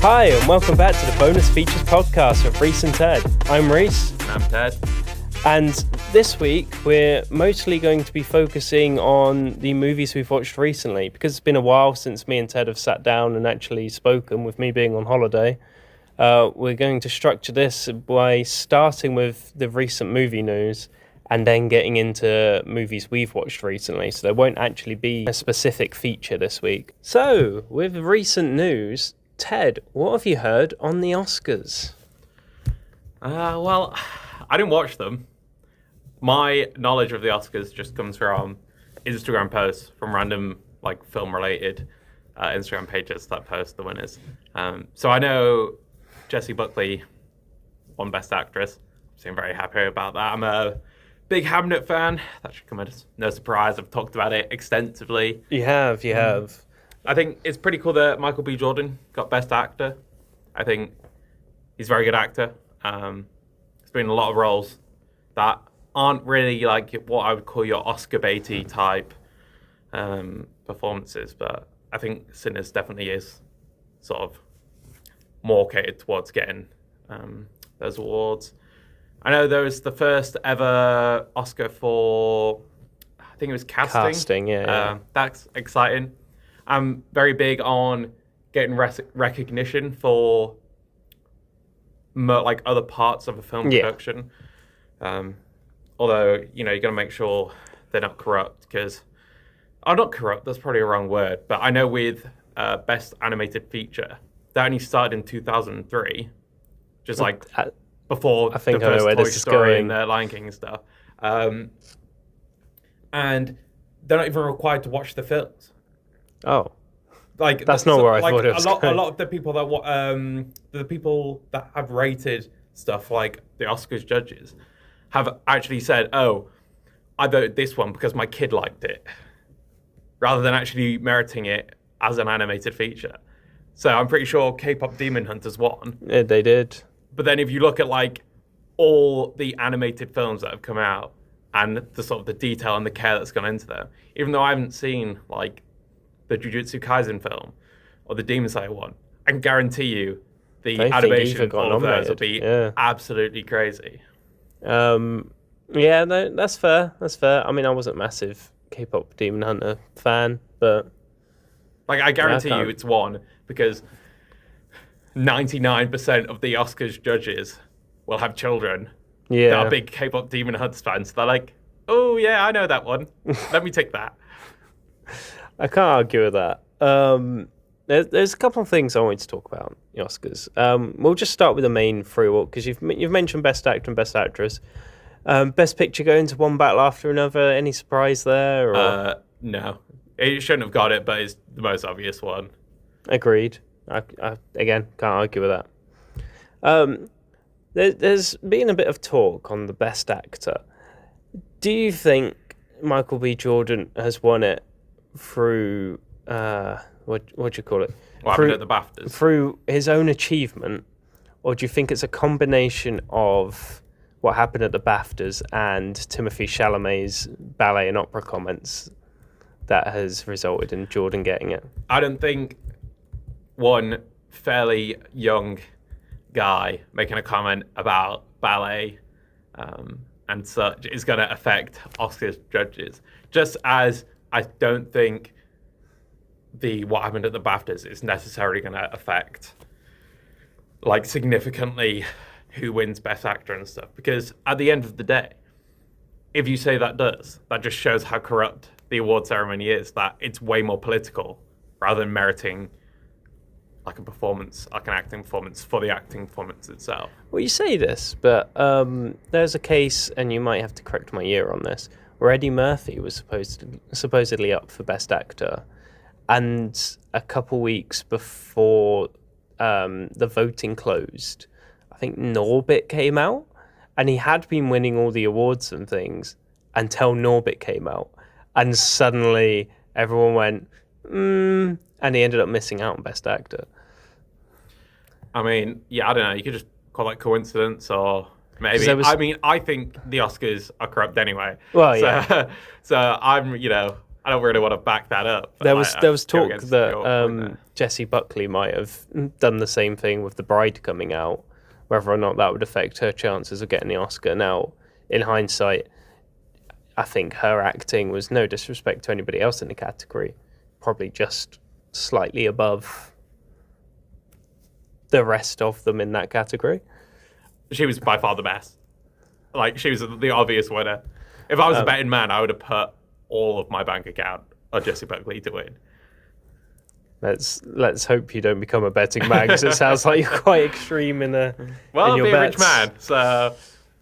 Hi, and welcome back to the Bonus Features podcast with Rhys and Ted. I'm Rhys. And I'm Ted. And this week, we're mostly going to be focusing on the movies we've watched recently, because it's been a while since me and Ted have sat down and actually spoken, with me being on holiday. We're going to structure this by starting with the recent movie news and then getting into movies we've watched recently. So there won't actually be a specific feature this week. So, with recent news, Ted, what have you heard on the Oscars? Well, I didn't watch them. My knowledge of the Oscars just comes from Instagram posts from random, film-related Instagram pages that post the winners. So I know Jessie Buckley won Best Actress. I'm very happy about that. I'm a big Hamnet fan. That should come as no surprise. I've talked about it extensively. You have. I think it's pretty cool that Michael B. Jordan got Best Actor. I think he's a very good actor. He's been in a lot of roles that aren't really what I would call your Oscar baity type performances, but I think Sinners definitely is sort of more catered towards getting those awards. I know there was the first ever Oscar for, I think it was casting. Casting, yeah. That's exciting. I'm very big on getting recognition for other parts of a film production. Although, you got to make sure they're not corrupt, because... Oh, not corrupt, that's probably a wrong word. But I know with Best Animated Feature, that only started in 2003. Just before the first Toy Story and the Lion King and stuff. And they're not even required to watch the films. Oh, that's not where I thought it was. A lot of the people that have rated stuff, like the Oscars judges, have actually said, "Oh, I voted this one because my kid liked it," rather than actually meriting it as an animated feature. So I'm pretty sure K-pop Demon Hunters won. Yeah, they did. But then if you look at all the animated films that have come out and the sort of the detail and the care that's gone into them, even though I haven't seen the Jujutsu Kaisen film or the Demon Slayer one, I can guarantee you the animation of all of those will be absolutely crazy. Yeah, no, that's fair. I mean, I wasn't a massive K-pop Demon Hunter fan, but I guarantee you it's won because 99% of the Oscars judges will have children that are big K-pop Demon Hunters fans. They're like, oh yeah, I know that one. Let me take that. I can't argue with that. There's a couple of things I wanted to talk about the Oscars. We'll just start with the main three, because you've mentioned Best Actor and Best Actress. Best Picture going to one battle after another. Any surprise there? Or? No, it shouldn't have got it, but it's the most obvious one. Agreed. I again can't argue with that. There's been a bit of talk on the Best Actor. Do you think Michael B. Jordan has won it through what do you call it? What happened at the BAFTAs? Through his own achievement, or do you think it's a combination of what happened at the BAFTAs and Timothée Chalamet's ballet and opera comments that has resulted in Jordan getting it? I don't think one fairly young guy making a comment about ballet and such is going to affect Oscars judges. Just as I don't think what happened at the BAFTAs is necessarily going to affect significantly who wins Best Actor and stuff. Because at the end of the day, if you say that just shows how corrupt the award ceremony is, that it's way more political rather than meriting a performance, an acting performance for the acting performance itself. Well, you say this, but there's a case, and you might have to correct my year on this, where Eddie Murphy was supposedly up for Best Actor, and a couple weeks before the voting closed, I think Norbit came out, and he had been winning all the awards and things until Norbit came out, and suddenly everyone went, and he ended up missing out on Best Actor. I mean, yeah, I don't know. You could just call it coincidence or 'Cause maybe. there was- I mean, I think the Oscars are corrupt anyway. Well, so, yeah. So I'm, I don't really want to back that up. But There was go talk against that your point there. Jessie Buckley might have done the same thing with The Bride coming out, whether or not that would affect her chances of getting the Oscar. Now, in hindsight, I think her acting was, no disrespect to anybody else in the category, probably just slightly above the rest of them in that category. She was by far the best. Like, she was the obvious winner. If I was a betting man, I would have put all of my bank account on Jessie Buckley to win. Let's hope you don't become a betting man, because it sounds like you're quite extreme in your Well, I'll be bets. a rich man, so...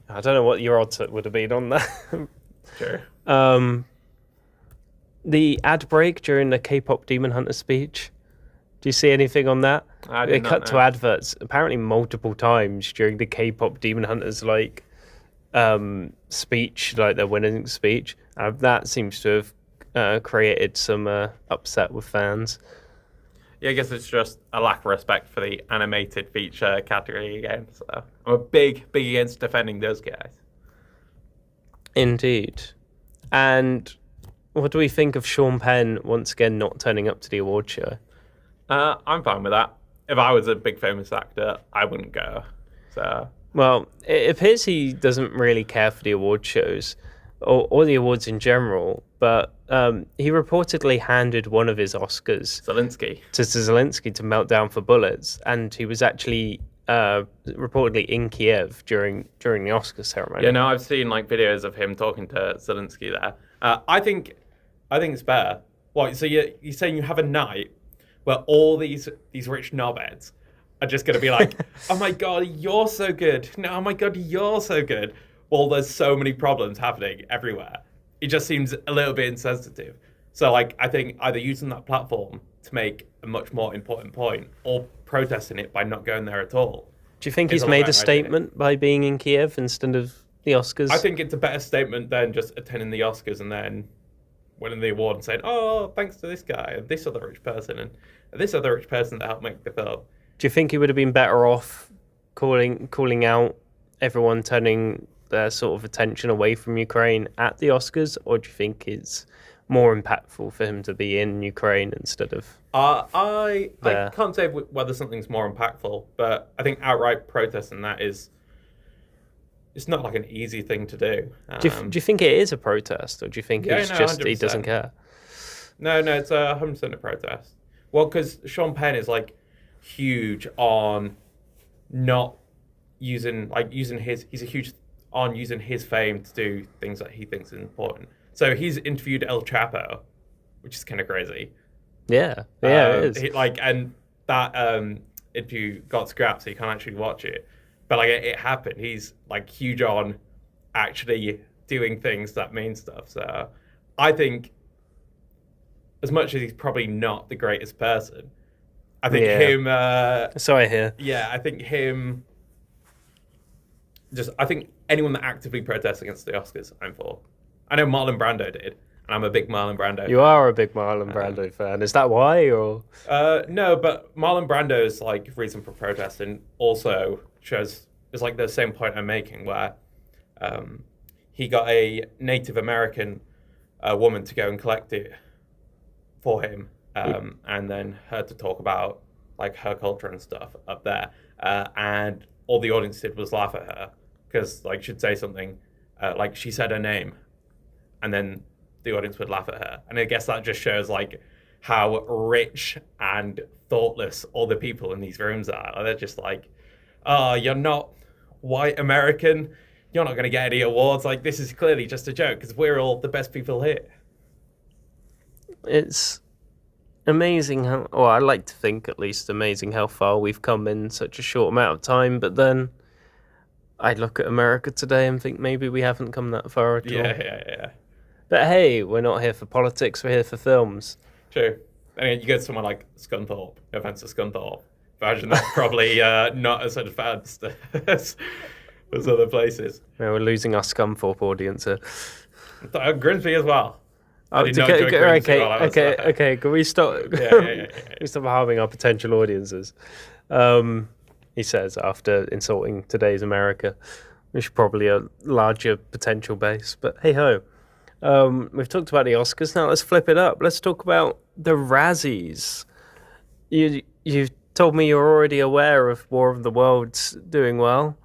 I don't know what your odds would have been on that. Sure. The ad break during the K-pop Demon Hunter speech. Do you see anything on that? I They did not cut to know. adverts apparently multiple times during the K-pop Demon Hunters speech, like their winning speech. That seems to have created some upset with fans. Yeah, I guess it's just a lack of respect for the animated feature category again. So I'm a big against defending those guys. Indeed. And what do we think of Sean Penn once again not turning up to the award show? I'm fine with that. If I was a big famous actor, I wouldn't go. So Well, it appears he doesn't really care for the award shows or the awards in general, but he reportedly handed one of his Oscars Zelensky. to Zelensky to melt down for bullets, and he was actually reportedly in Kiev during the Oscar ceremony. Yeah, no, I've seen like videos of him talking to Zelensky there. I think it's better. What? So you're saying you have a night where all these rich knobheads are just going to be like, oh my God, you're so good. No, oh my God, you're so good. Well, there's so many problems happening everywhere. It just seems a little bit insensitive. So, like, I think either using that platform to make a much more important point or protesting it by not going there at all. Do you think is he's a made better a statement by being in Kiev instead of the Oscars? I think it's a better statement than just attending the Oscars and then winning the award and saying, oh, thanks to this guy and this other rich person and this other rich person that helped make the film. Do you think he would have been better off calling out everyone turning their sort of attention away from Ukraine at the Oscars, or do you think it's more impactful for him to be in Ukraine instead of I there? can't say whether something's more impactful, but I think outright protesting that it's not like an easy thing to do. Do you think it is a protest, or do you think it's just he 100%. doesn't care? No, it's 100% a protest. Well, because Sean Penn is like huge on not using he's a huge on using his fame to do things that he thinks is important. So he's interviewed El Chapo, which is kind of crazy. Yeah, it is. And that interview got scrapped, so you can't actually watch it. But like it happened. He's like huge on actually doing things that mean stuff. So I think, as much as he's probably not the greatest person, I think him. So I hear. Yeah, I think him. I think anyone that actively protests against the Oscars, I'm for. I know Marlon Brando did, and I'm a big Marlon Brando. You are a big Marlon Brando fan. Is that why, or? No, but Marlon Brando's like reason for protesting also is like the same point I'm making, where he got a Native American woman to go and collect it for him, and then her to talk about like her culture and stuff up there, and all the audience did was laugh at her because like she'd say something, like she said her name, and then the audience would laugh at her, and I guess that just shows like how rich and thoughtless all the people in these rooms are. They're just like, oh, you're not white American, you're not going to get any awards. Like, this is clearly just a joke because we're all the best people here. It's amazing how, or I like to think at least, amazing how far we've come in such a short amount of time. But then I look at America today and think maybe we haven't come that far at all. Yeah. But hey, we're not here for politics, we're here for films. True. And you get someone like Scunthorpe. No offense to Scunthorpe. But I imagine that's probably not as advanced as other places. Yeah, we're losing our Scunthorpe audience here. Grimsby as well. I did not enjoy Grimsby while I was there. Okay. Can we stop? Yeah. We stop harming our potential audiences. he says after insulting today's America, which is probably a larger potential base. But hey ho, we've talked about the Oscars. Now let's flip it up. Let's talk about the Razzies. You told me you're already aware of War of the Worlds doing well.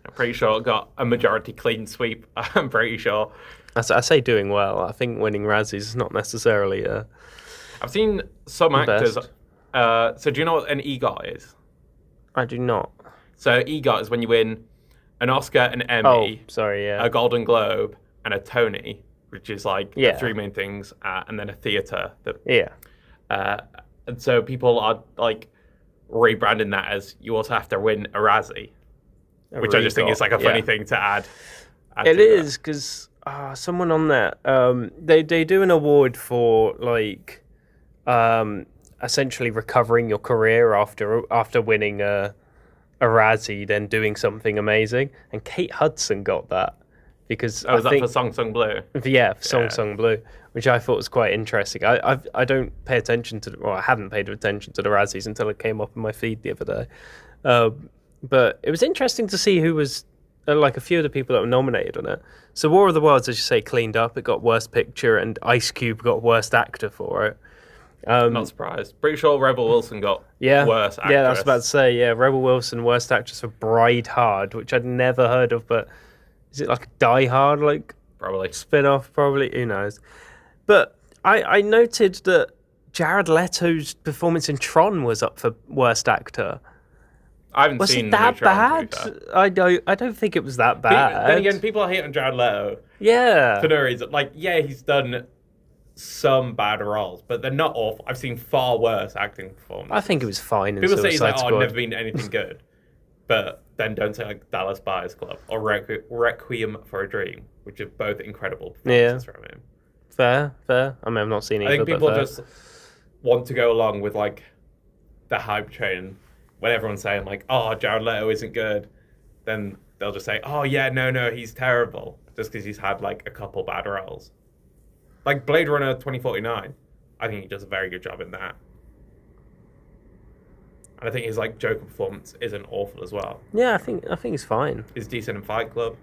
I'm pretty sure it got a majority clean sweep. I'm pretty sure. I say doing well. I think winning Razzies is not necessarily I've seen some the actors. best. So do you know what an EGOT is? I do not. So EGOT is when you win an Oscar, an Oh, Emmy, sorry, yeah. a Golden Globe, and a Tony, which is like Yeah. the three main things, and then a theatre. Yeah. And so people are like rebranding that as you also have to win a Razzie, which I just think is like a funny thing to add It to is because someone on that they do an award for like essentially recovering your career after winning a Razzie, then doing something amazing. And Kate Hudson got that because that. Oh, is that for Song Sung Blue? Yeah, Song Sung Blue, which I thought was quite interesting. I don't pay attention to, well, I haven't paid attention to the Razzies until it came up in my feed the other day. But it was interesting to see who was like a few of the people that were nominated on it. So War of the Worlds, as you say, cleaned up. It got Worst Picture, and Ice Cube got Worst Actor for it. Not surprised. Pretty sure Rebel Wilson got Worst Actress. Yeah, that's about to say. Yeah, Rebel Wilson, Worst Actress for Bride Hard, which I'd never heard of, but is it like a Die Hard like Probably. spin-off? Probably, who knows. But I noted that Jared Leto's performance in Tron was up for Worst Actor. I haven't Was seen it that the new Tron, bad? to be fair. I don't think it was that bad. Then again, people are hating on Jared Leto Yeah. for no reason. Like, yeah, he's done some bad roles, but they're not awful. I've seen far worse acting performances. I think it was fine in People say he's Suicide like, oh, Squad. never been anything good. But then don't say like Dallas Buyers Club or Requiem for a Dream, which are both incredible performances from him. Fair. I mean, I've not seen either. I think people but fair. just want to go along with like the hype train when everyone's saying like, oh, Jared Leto isn't good. Then they'll just say, oh yeah, no, he's terrible, just because he's had like a couple bad roles. Like Blade Runner 2049, I think he does a very good job in that. And I think his like Joker performance isn't awful as well. Yeah, I think he's fine. He's decent in Fight Club,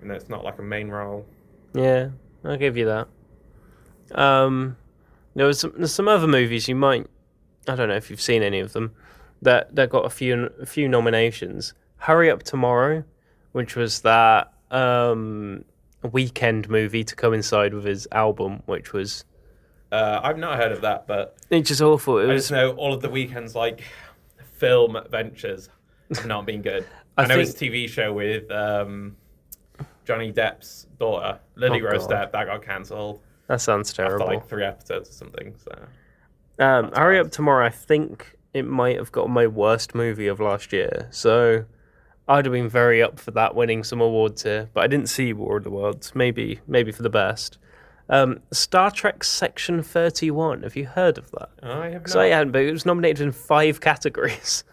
and it's not like a main role. Yeah, I'll give you that. There's some other movies you might, I don't know if you've seen any of them, that got a few nominations. Hurry Up Tomorrow, which was that weekend movie to coincide with his album, which was I've not heard of that, but it's just awful. I just know all of the weekends like film ventures have not been good. I know his TV show with Johnny Depp's daughter, Lily Rose Depp, that got cancelled. That sounds terrible. After like 3 episodes or something. So Hurry Up Tomorrow, I think it might have got my worst movie of last year. So I'd have been very up for that winning some awards here, but I didn't see War of the Worlds. Maybe for the best. Star Trek Section 31. Have you heard of that? I have not. I hadn't, but it was nominated in 5 categories,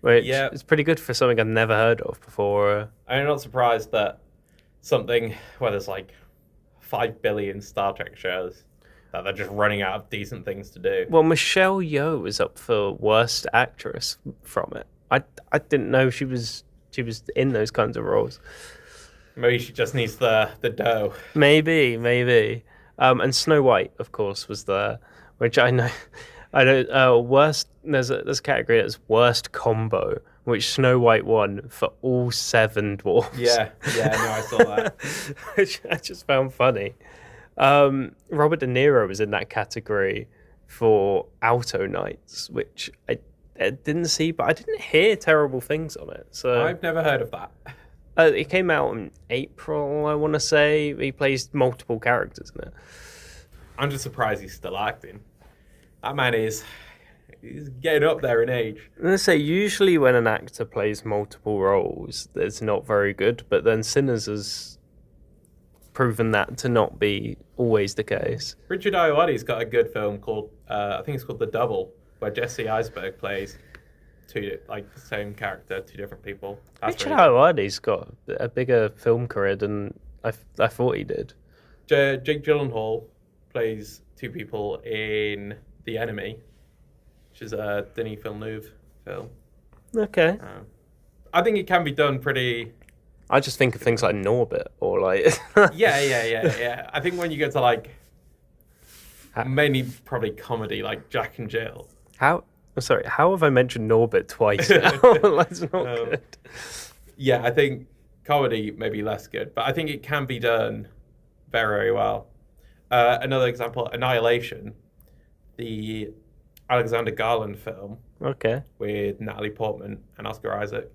which is pretty good for something I'd never heard of before. I'm not surprised that something where there's like 5 billion Star Trek shows that they're just running out of decent things to do. Well, Michelle Yeoh was up for Worst Actress from it. I didn't know she was in those kinds of roles. Maybe she just needs the dough. Maybe. And Snow White, of course, was there, which I know. Worst. There's a category that's worst combo, which Snow White won for all 7 dwarfs. Yeah, no, I saw that. Which I just found funny. Robert De Niro was in that category for Alto Nights, which I didn't see, but I didn't hear terrible things on it. So I've never heard of that. It came out in April, I want to say. He plays multiple characters in it. I'm just surprised he's still acting. That man he's getting up there in age. I'm going to say, usually when an actor plays multiple roles, it's not very good, but then Sinners has proven that to not be always the case. Richard Ayoade's got a good film called, I think it's called The Double, where Jesse Eisenberg plays the same character, 2 different people. Richard Ayoade's got a bigger film career than I thought he did. Jake Gyllenhaal plays 2 people in The Enemy, which is a Denis Villeneuve film. Okay. I think it can be done pretty. I just think of things like Norbit or like. Yeah. I think when you get to like mainly probably comedy, like Jack and Jill. How? I'm sorry. How have I mentioned Norbit twice now? That's not good. Yeah, I think comedy may be less good, but I think it can be done very, very well. Another example, Annihilation, the Alexander Garland film Okay. with Natalie Portman and Oscar Isaac.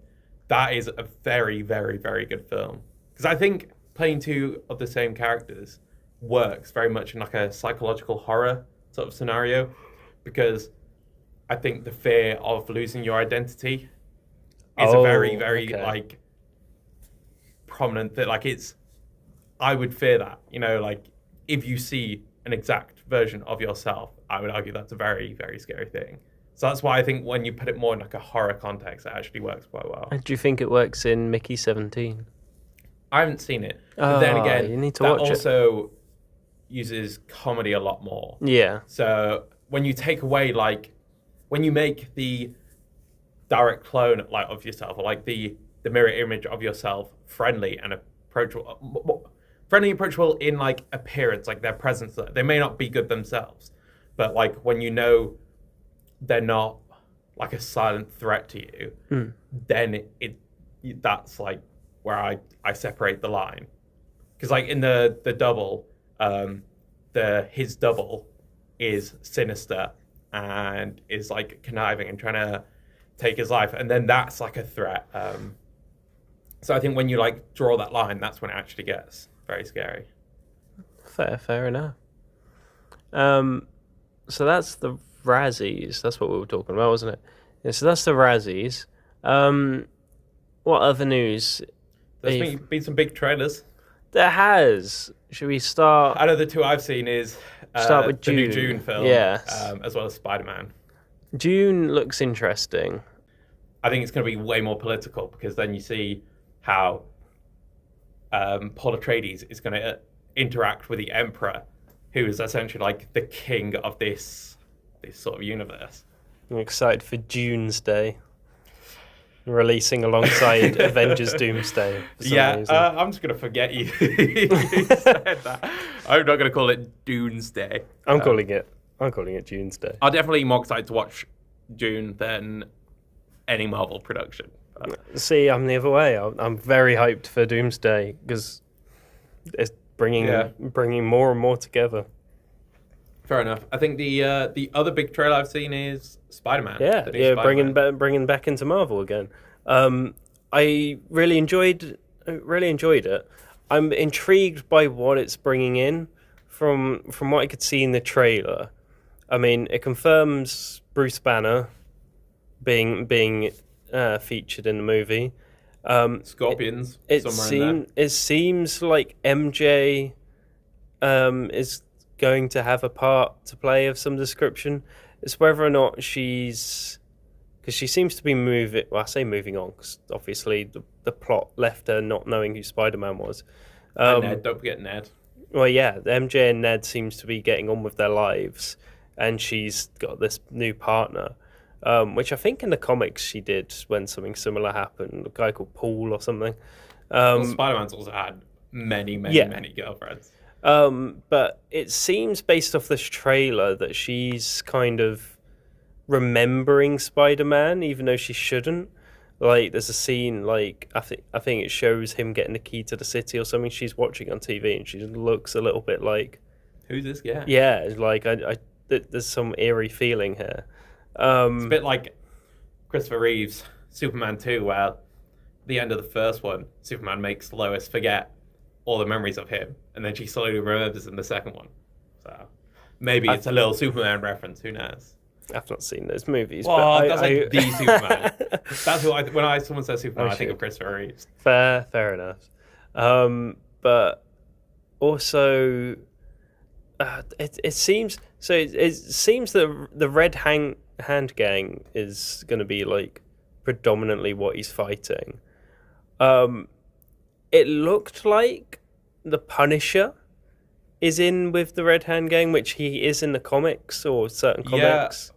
That is a very, very, very good film. Because I think playing two of the same characters works very much in like a psychological horror sort of scenario. Because I think the fear of losing your identity is a very, very like prominent that like it's I would fear that, like if you see an exact version of yourself, I would argue that's a very, very scary thing. So that's why I think when you put it more in like a horror context, it actually works quite well. And do you think it works in Mickey 17? I haven't seen it. But then again, you need to that watch also uses comedy a lot more. Yeah. So when you take away like when you make the direct clone like of yourself or like the mirror image of yourself friendly and approachable in like appearance, like their presence, they may not be good themselves, but like when they're not like a silent threat to you, then that's like where I separate the line. Because like in the double, his double is sinister and is like conniving and trying to take his life, and then that's like a threat. So I think when you like draw that line, that's when it actually gets very scary. Fair enough. So that's the Razzies. That's what we were talking about, wasn't it? Yeah, so that's the Razzies. What other news? There's been some big trailers. There has. Should we start? I know the two I've seen is Start with the new Dune. Dune film, Yes. as well as Spider-Man. Dune looks interesting. I think it's going to be way more political because then you see how Paul Atreides is going to interact with the Emperor, who is essentially like the king of this sort of universe. I'm excited for Doomsday releasing alongside Avengers Doomsday. For some reason. I'm just going to forget you said that. I'm not going to call it Doomsday. I'm calling it Doomsday. I'm definitely more excited to watch Dune than any Marvel production. See, I'm the other way. I'm very hyped for Doomsday because it's bringing more and more together. Fair enough. I think the other big trailer I've seen is Spider-Man. Yeah, bringing back into Marvel again. I really enjoyed it. I'm intrigued by what it's bringing in from what I could see in the trailer. I mean, it confirms Bruce Banner being featured in the movie. Scorpions. It seems like MJ is going to have a part to play of some description. It's whether or not because she seems to be moving. Well, I say moving on because obviously the plot left her not knowing who Spider-Man was. Ned, don't forget Ned. Well, yeah, MJ and Ned seems to be getting on with their lives, and she's got this new partner, which I think in the comics she did when something similar happened. A guy called Paul or something. Spider-Man's also had many girlfriends. But it seems based off this trailer that she's kind of remembering Spider-Man, even though she shouldn't. Like, there's a scene, like, I think it shows him getting the key to the city or something. She's watching on TV, and she looks a little bit like... Who's this guy? Yeah, it's like, there's some eerie feeling here. It's a bit like Christopher Reeve's Superman 2, where the end of the first one, Superman makes Lois forget all the memories of him, and then she slowly remembers in the second one. So maybe it's a little Superman reference. Who knows? I've not seen those movies. Well, but that's like the Superman. That's who when someone says Superman, I think of Christopher Reeves. Fair enough. But also, it seems so. It seems that the Red Hand Gang is going to be like predominantly what he's fighting. It looked like the Punisher is in with the Red Hand Gang, which he is in the comics or certain comics.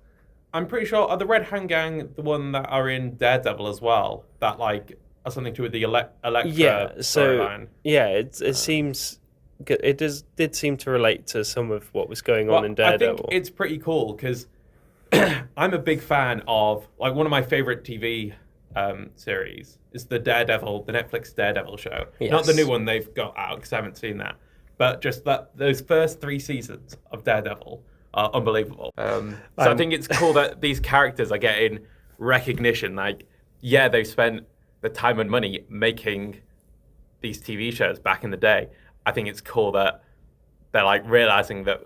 I'm pretty sure are the Red Hand Gang the one that are in Daredevil as well? That like has something to do with the Elektra Yeah, so storyline. yeah, it seems it did seem to relate to some of what was going on in Well, I think Daredevil. it's pretty cool because I'm a big fan of like one of my favorite TV series is the Daredevil, the Netflix Daredevil show. Not the new Yes. one they've got out because I haven't seen that, but just that those first 3 seasons of Daredevil are unbelievable. So I I'm think it's cool that these characters are getting recognition. Like, yeah, they spent the time and money making these TV shows back in the day. I think it's cool that they're like realizing that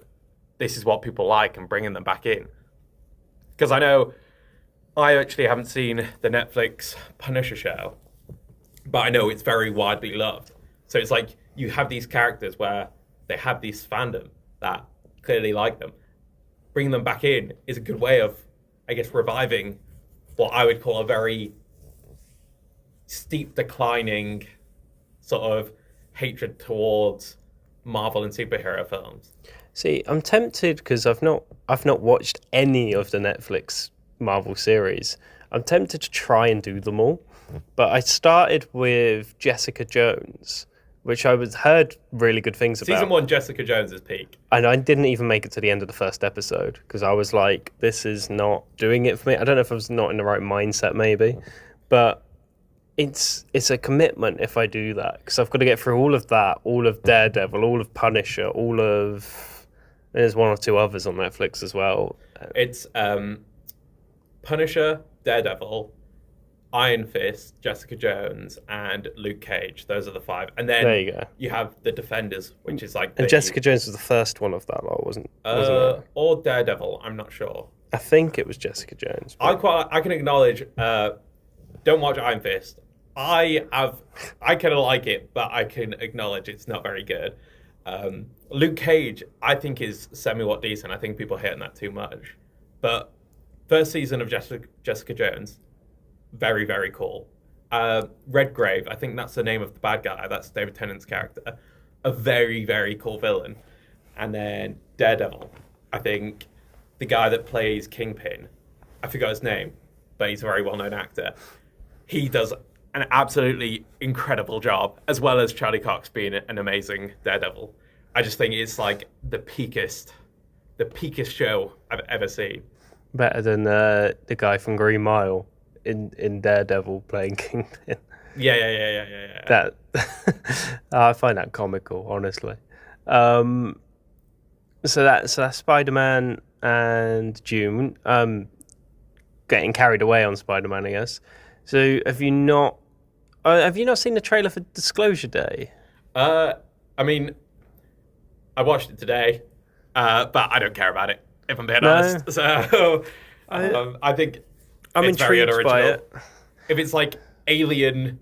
this is what people like and bringing them back in. Because I know I actually haven't seen the Netflix Punisher show, but I know it's very widely loved. So it's like you have these characters where they have this fandom that clearly like them. Bringing them back in is a good way of, I guess, reviving what I would call a very steep declining sort of hatred towards Marvel and superhero films. See, I'm tempted because I've not watched any of the Netflix Marvel series. I'm tempted to try and do them all, but I started with Jessica Jones, which I was heard really good things about. Season 1, Jessica Jones's peak. And I didn't even make it to the end of the first episode because I was like, this is not doing it for me. I don't know if I was not in the right mindset, maybe, but it's a commitment if I do that because I've got to get through all of that, all of Daredevil, all of Punisher, all of. There's one or two others on Netflix as well. It's Punisher, Daredevil, Iron Fist, Jessica Jones, and Luke Cage. Those are the 5. And then There you go. you have the Defenders, which is like And Jessica Jones was the first one of that lot, wasn't it? or Daredevil. I'm not sure. I think it was Jessica Jones. I can acknowledge. Don't watch Iron Fist. I kind of like it, but I can acknowledge it's not very good. Luke Cage, I think is semi-what decent. I think people hate on that too much. But first season of Jessica Jones, very, very cool. Redgrave, I think that's the name of the bad guy. That's David Tennant's character. A very, very cool villain. And then Daredevil, I think the guy that plays Kingpin, I forgot his name, but he's a very well-known actor. He does an absolutely incredible job, as well as Charlie Cox being an amazing Daredevil. I just think it's like the peakest show I've ever seen. Better than the guy from Green Mile in Daredevil playing Kingpin. Yeah. That I find that comical, honestly. So that's Spider-Man and June. Getting carried away on Spider-Man, I guess. So have you not seen the trailer for Disclosure Day? I mean, I watched it today, but I don't care about it, if I'm being No. honest. So I think I'm it's very intrigued by unoriginal. it. If it's like Alien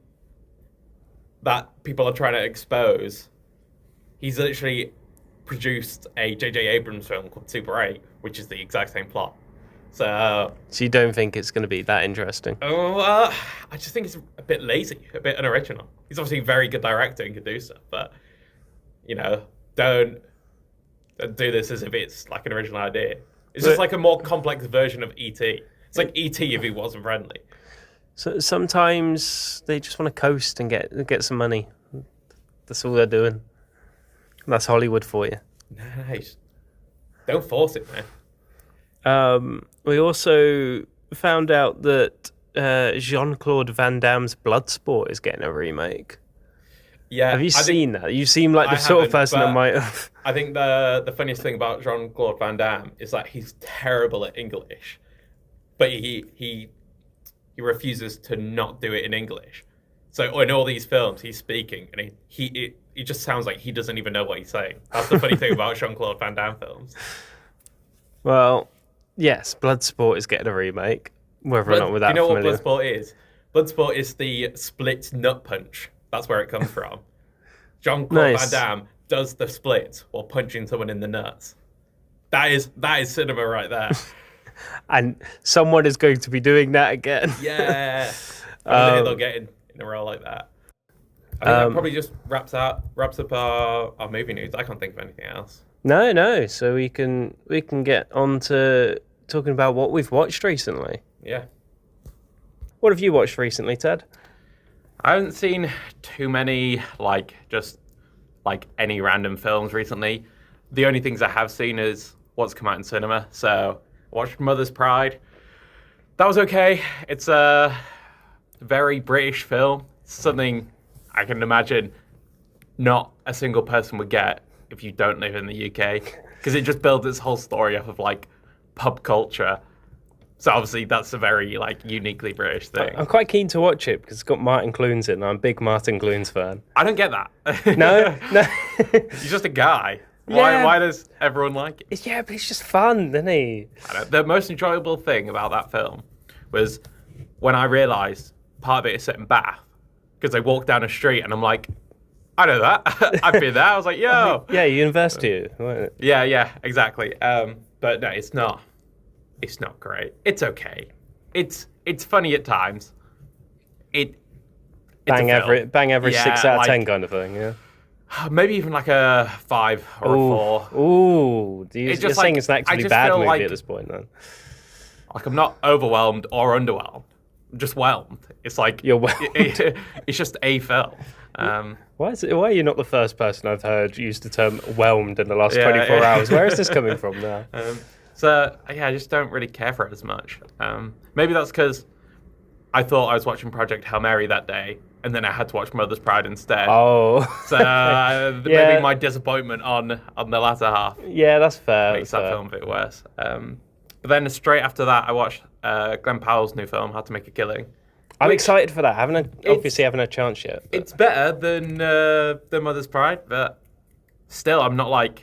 that people are trying to expose, he's literally produced a J.J. Abrams film called Super 8, which is the exact same plot. So So you don't think it's going to be that interesting? I just think it's a bit lazy, a bit unoriginal. He's obviously a very good director and can do stuff, but don't do this as if it's like an original idea. It's just like a more complex version of E.T. It's like E.T. if he wasn't friendly. So sometimes they just want to coast and get some money. That's all they're doing. That's Hollywood for you. Nice. Don't force it, man. We also found out that Jean-Claude Van Damme's Bloodsport is getting a remake. Yeah. Have you seen that? You seem like the sort of person that might have. I think the funniest thing about Jean-Claude Van Damme is that he's terrible at English, but he refuses to not do it in English. So in all these films, he's speaking, and it just sounds like he doesn't even know what he's saying. That's the funny thing about Jean-Claude Van Damme films. Well, yes, Bloodsport is getting a remake. Whether or not with that, you know familiar. what Bloodsport is? Bloodsport is the split nut punch. That's where it comes from. Jean-Claude Nice. Van Damme does the split while punching someone in the nuts. That is cinema right there. And someone is going to be doing that again. Yeah. I don't think they'll get in a role like that. I think that probably just wraps up our movie news. I can't think of anything else. No. So we can get on to talking about what we've watched recently. Yeah. What have you watched recently, Ted? I haven't seen too many, just any random films recently. The only things I have seen is what's come out in cinema. So I watched Mother's Pride. That was okay. It's a very British film. It's something I can imagine not a single person would get if you don't live in the UK. Because it just builds its whole story off of, pub culture. So obviously that's a very, uniquely British thing. I'm quite keen to watch it because it's got Martin Clunes in. I'm a big Martin Clunes fan. I don't get that. No? He's just a guy. Yeah. Why does everyone like it? Yeah, but he's just fun, isn't he? The most enjoyable thing about that film was when I realised part of it is set in Bath because they walk down a street and I'm like, I know that. I've been there. I was like, yo. Yeah, university. Yeah, exactly. But no, it's not. It's not great. It's okay. It's funny at times. It's bang every Yeah, 6 out of 10 kind of thing. Yeah. Maybe even a 5 or a 4. Ooh, you're saying it's an actively bad movie at this point, then? I'm not overwhelmed or underwhelmed. I'm just whelmed. It's you're whelmed. It's just a film. Why are you not the first person I've heard use the term whelmed in the last 24 hours? Where is this coming from now? I just don't really care for it as much. Maybe that's because I thought I was watching Project Hail Mary that day, and then I had to watch Mother's Pride instead. Oh. So maybe my disappointment on the latter half Yeah, that's fair. makes that film a bit worse. But then straight after that, I watched Glenn Powell's new film, How to Make a Killing. I'm excited for that. Obviously haven't had a chance yet. But. It's better than Mother's Pride, but still, I'm not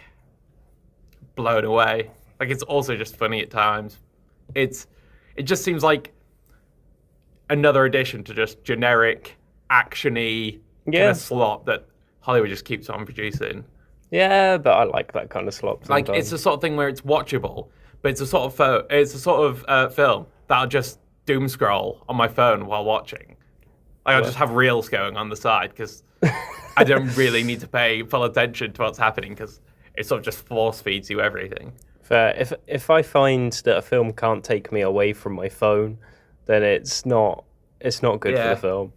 blown away. It's also just funny at times. It just seems like another addition to just generic, actiony kind of slop that Hollywood just keeps on producing. Yeah, but I like that kind of slop sometimes. It's the sort of thing where it's watchable, but it's a sort of film that I'll just doom scroll on my phone while watching. I'll just have reels going on the side because I don't really need to pay full attention to what's happening because it sort of just force feeds you everything. Fair. If I find that a film can't take me away from my phone, then it's not good for the film.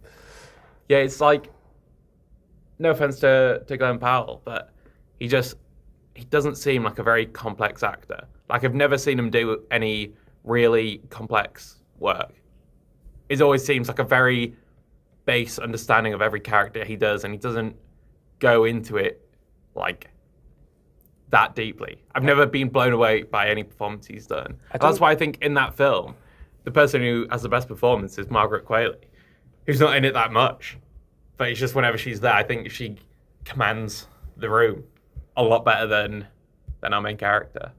Yeah, it's no offense to Glenn Powell, but he doesn't seem like a very complex actor. I've never seen him do any really complex work. It always seems like a very base understanding of every character he does, and he doesn't go into it that deeply. I've never been blown away by any performance he's done. That's why I think in that film, the person who has the best performance is Margaret Qualley, who's not in it that much. But it's just whenever she's there, I think she commands the room a lot better than our main character.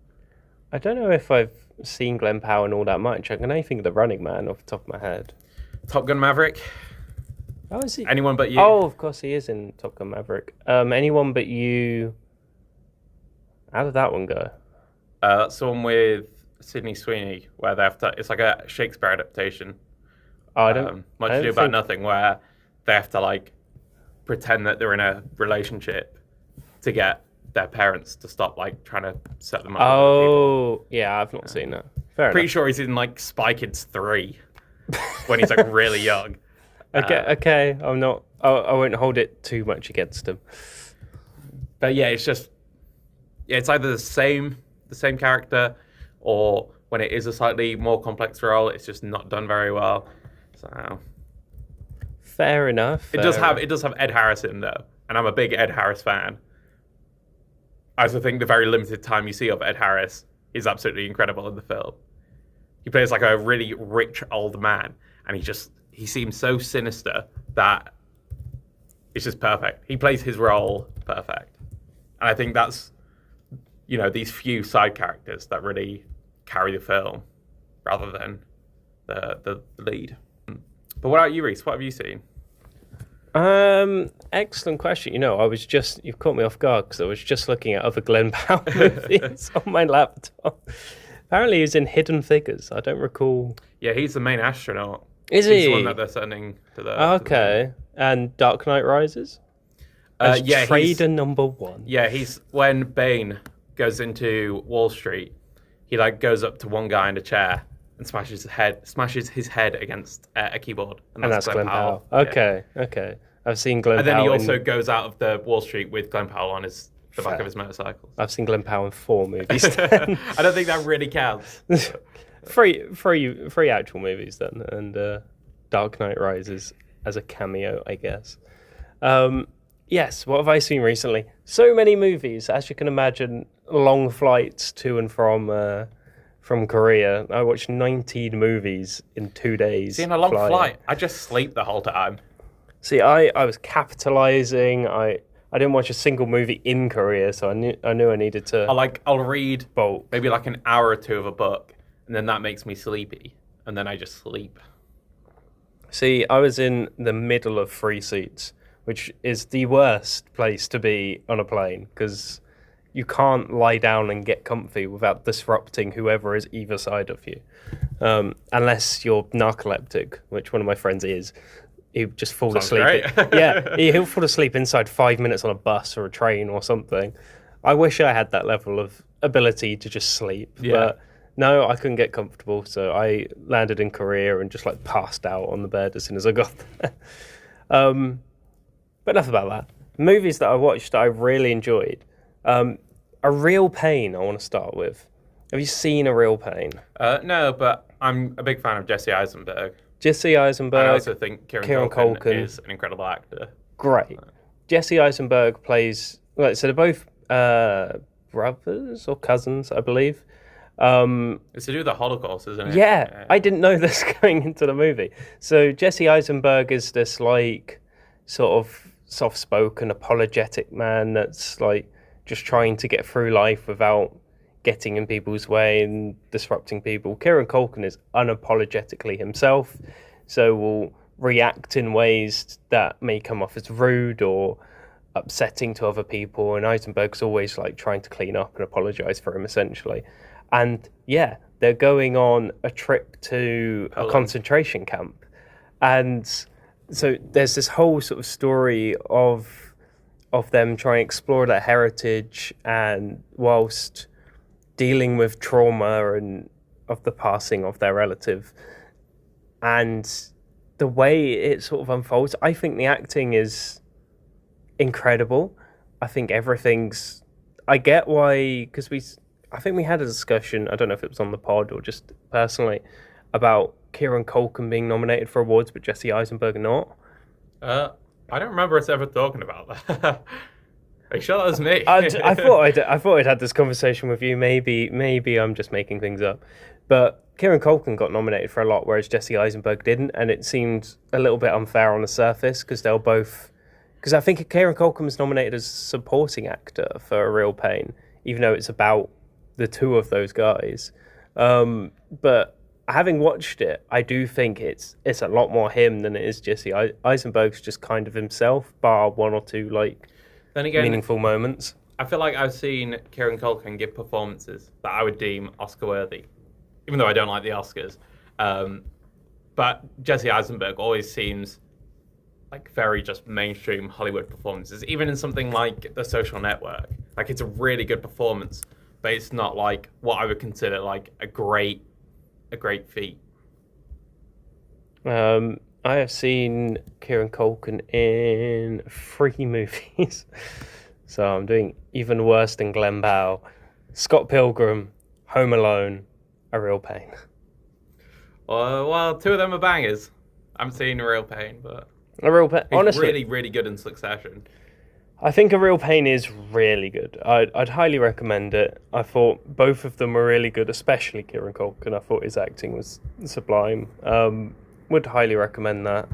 I don't know if I've seen Glenn Powell all that much. I can only think of The Running Man off the top of my head. Top Gun Maverick. Oh, is he? Anyone But You. Oh, of course he is in Top Gun Maverick. Anyone But You. How did that one go? That's the one with Sydney Sweeney, where they have to. It's like a Shakespeare adaptation. Oh, I don't. Much Ado About Nothing, where they have to pretend that they're in a relationship to get their parents to stop trying to set them up. Oh, yeah, I've not seen that. Fair Pretty enough. sure he's in Spy Kids 3 when he's really young. Okay, I'm not. I won't hold it too much against him. But yeah, it's either the same character, or when it is a slightly more complex role, it's just not done very well. So fair enough. It does have Ed Harris in though, and I'm a big Ed Harris fan. I also think the very limited time you see of Ed Harris is absolutely incredible in the film. He plays a really rich old man, and he seems so sinister that it's just perfect. He plays his role perfect, and I think that's these few side characters that really carry the film rather than the lead. But what about you, Rhys? What have you seen? Excellent question. You've caught me off guard because I was just looking at other Glenn Powell movies on my laptop. Apparently he's in Hidden Figures. I don't recall. Yeah, he's the main astronaut. Is He's he? the one that they're sending to the... Okay. And Dark Knight Rises? As trader number 1. Yeah, he's when Bane goes into Wall Street he like goes up to one guy in a chair and smashes his head against a keyboard, and And that's that's Glenn Powell. Yeah. Okay. I've seen Glenn And then he Powell also in, goes out of the Wall Street with Glenn Powell on the back Fair. of his motorcycle. I've seen Glenn Powell in 4 movies. I don't think that really counts. Three actual movies then, and Dark Knight Rises as a cameo, I guess. Yes, what have I seen recently? So many movies, as you can imagine. Long flights to and from Korea. I watched 19 movies in 2 days. See, in a long flying. flight, I just sleep the whole time. See, I was capitalizing. I didn't watch a single movie in Korea, so I knew I needed to. I'll read Bolt. maybe like an hour or two of a book, and then that makes me sleepy, and then I just sleep. See, I was in the middle of 3 seats, which is the worst place to be on a plane because you can't lie down and get comfy without disrupting whoever is either side of you, unless you're narcoleptic, which one of my friends is. He'll just fall Sounds asleep. great. Yeah, he'll fall asleep inside 5 minutes on a bus or a train or something. I wish I had that level of ability to just sleep, but no, I couldn't get comfortable, so I landed in Korea and just like passed out on the bed as soon as I got there. But enough about that. Movies that I watched that I really enjoyed. A Real Pain, I want to start with. Have you seen A Real Pain? No, but I'm a big fan of Jesse Eisenberg. Jesse Eisenberg. I also think Kieran Culkin is an incredible actor. Great. Jesse Eisenberg plays. So they're both brothers or cousins, I believe. It's to do with the Holocaust, isn't it? Yeah, I didn't know this going into the movie. So Jesse Eisenberg is this like sort of soft-spoken, apologetic man that's like just trying to get through life without getting in people's way and disrupting people. Kieran Culkin is unapologetically himself, so will react in ways that may come off as rude or upsetting to other people. And Eisenberg's always like trying to clean up and apologize for him, essentially. And yeah, they're going on a trip to a concentration camp, and so there's this whole sort of story of them trying to explore their heritage and whilst dealing with trauma and of the passing of their relative. And the way it sort of unfolds, I think the acting is incredible. I think everything's... I get why... Because I think we had a discussion, I don't know if it was on the pod or just personally, about Kieran Culkin being nominated for awards, but Jesse Eisenberg not. I don't remember us ever talking about that. Are you sure that was me? I thought I'd had this conversation with you. Maybe I'm just making things up. But Kieran Culkin got nominated for a lot, whereas Jesse Eisenberg didn't, and it seemed a little bit unfair on the surface because they'll both... Because I think Kieran Culkin was nominated as supporting actor for A Real Pain, even though it's about the two of those guys. But having watched it, I do think it's a lot more him than it is Jesse. Eisenberg's just kind of himself, bar one or two then again, meaningful moments. I feel like I've seen Kieran Culkin give performances that I would deem Oscar-worthy, even though I don't like the Oscars. But Jesse Eisenberg always seems like very just mainstream Hollywood performances, even in something like The Social Network. Like, it's a really good performance, but it's not like what I would consider like a great feat. I have seen Kieran Culkin in 3 movies, so I'm doing even worse than Glenn Powell. Scott Pilgrim, Home Alone, A Real Pain. Well, 2 of them are bangers. I'm seeing A Real Pain, but A Real Pain, he's honestly, really, really good in Succession. I think A Real Pain is really good. I'd highly recommend it. I thought both of them were really good, especially Kieran Culkin. I thought his acting was sublime. Would highly recommend that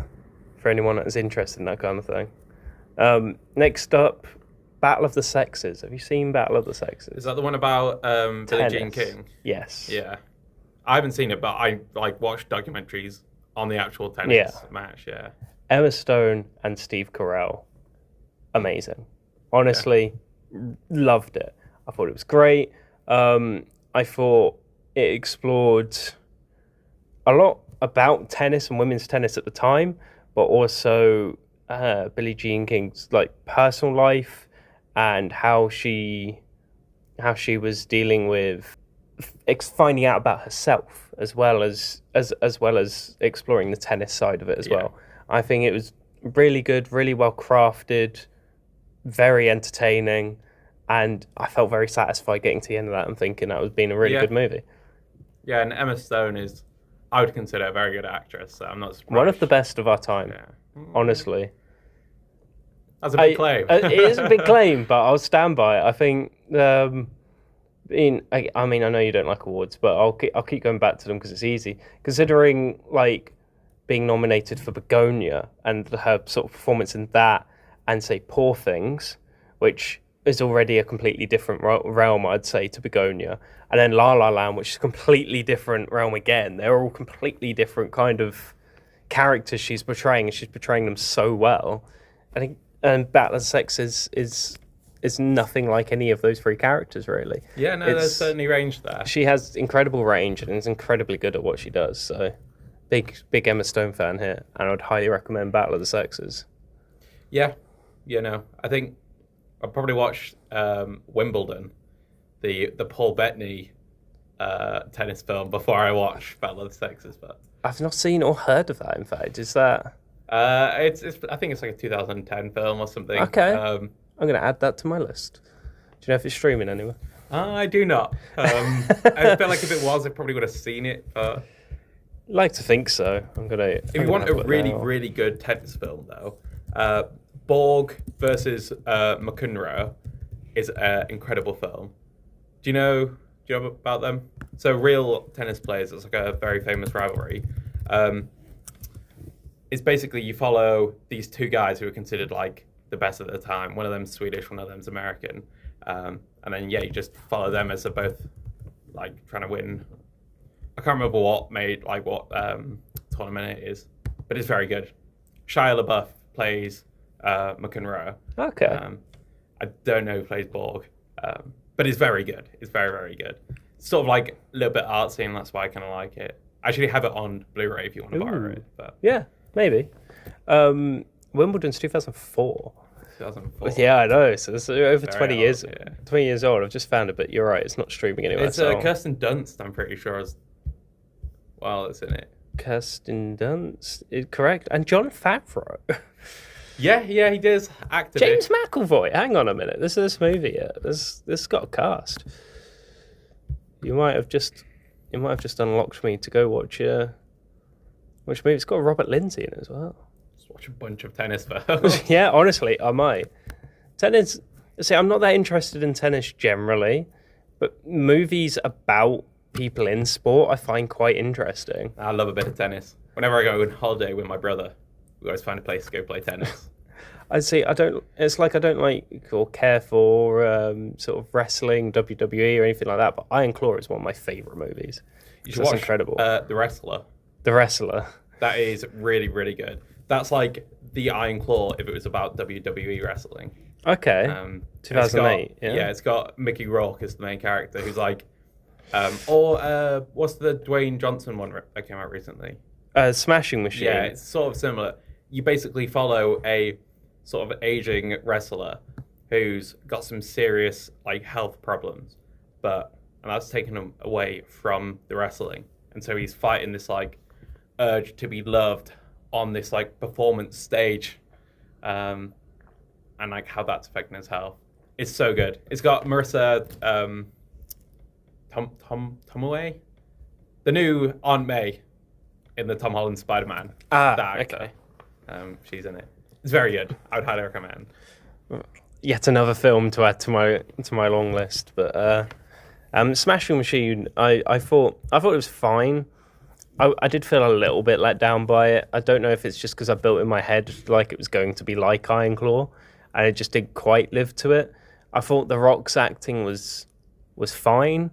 for anyone that is interested in that kind of thing. Next up, Battle of the Sexes. Have you seen Battle of the Sexes? Is that the one about Billie Jean King? Yes. Yeah. I haven't seen it, but I watched documentaries on the actual tennis match, yeah. Emma Stone and Steve Carell. Amazing. Honestly, loved it. I thought it was great. I thought it explored a lot about tennis and women's tennis at the time, but also Billie Jean King's personal life and how she was dealing with finding out about herself as well as exploring the tennis side of it as well. I think it was really good, really well crafted, very entertaining, and I felt very satisfied getting to the end of that and thinking that was being a really good movie. Yeah, and Emma Stone is, I would consider a very good actress, so I'm not surprised. One of the best of our time, honestly. That's a big claim. It is a big claim, but I'll stand by it. I think, I mean, I know you don't like awards, but I'll keep going back to them because it's easy. Considering, like, being nominated for Begonia and her sort of performance in that, and say Poor Things, which is already a completely different realm, I'd say, to Begonia, and then La La Land, which is a completely different realm again. They're all completely different kind of characters she's portraying, and she's portraying them so well. I think, and Battle of the Sexes is nothing like any of those three characters, really. Yeah, no, there's certainly range there. She has incredible range and is incredibly good at what she does. So, big Emma Stone fan here, and I would highly recommend Battle of the Sexes. Yeah, I think I'll probably watch Wimbledon, the Paul Bettany tennis film, before I watch Battle of the Sexes. But I've not seen or heard of that. In fact, is that? It's I think it's like a 2010 film or something. Okay, I'm going to add that to my list. Do you know if it's streaming anywhere? I do not. I feel like if it was, I probably would have seen it. Like to think so. If you want a really good tennis film, though, Borg versus McEnroe is an incredible film. Do you know about them? So real tennis players. It's like a very famous rivalry. It's basically you follow these two guys who are considered like the best at the time. One of them's Swedish, one of them's American, and then you just follow them as they're both like trying to win. I can't remember what tournament it is, but it's very good. Shia LaBeouf plays McEnroe. Okay. I don't know who plays Borg, but it's very good. It's very, very good. It's sort of like a little bit artsy, and that's why I kind of like it. I actually have it on Blu-ray if you want to borrow it. But yeah, maybe. Wimbledon's 2004. 2004. Yeah, I know. So it's over Very 20 old, years. yeah. 20 years old. I've just found it, but you're right. It's not streaming anywhere. It's Kirsten Dunst, I'm pretty sure, as well, it's in it. Kirsten Dunst, correct? And Jon Favreau. Yeah, he does act a bit. James McAvoy. Hang on a minute. This movie. This got a cast. You might have just unlocked me to go watch movie. It's got Robert Lindsay in it as well. Just watch a bunch of tennis films. Yeah, honestly, I might. Tennis. See, I'm not that interested in tennis generally, but movies about people in sport I find quite interesting. I love a bit of tennis. Whenever I go on holiday with my brother, we always find a place to go play tennis. It's like I don't like or care for sort of wrestling, WWE or anything like that, but Iron Claw is one of my favourite movies. You should watch incredible. The Wrestler. The Wrestler. That is really, really good. That's like the Iron Claw if it was about WWE wrestling. Okay. 2008. It's got Mickey Rourke as the main character, who's like, what's the Dwayne Johnson one that came out recently? Smashing Machine. Yeah, it's sort of similar. You basically follow a sort of aging wrestler who's got some serious like health problems, and that's taken him away from the wrestling, and so he's fighting this like urge to be loved on this like performance stage, and like how that's affecting his health. It's so good. It's got Marissa Tomei, the new Aunt May in the Tom Holland Spider-Man. Okay. She's in it. It's very good. I would highly recommend. Yet another film to add to my long list, but Smashing Machine. I thought it was fine. I did feel a little bit let down by it. I don't know if it's just because I built in my head like it was going to be like Iron Claw, and it just didn't quite live to it. I thought The Rock's acting was fine.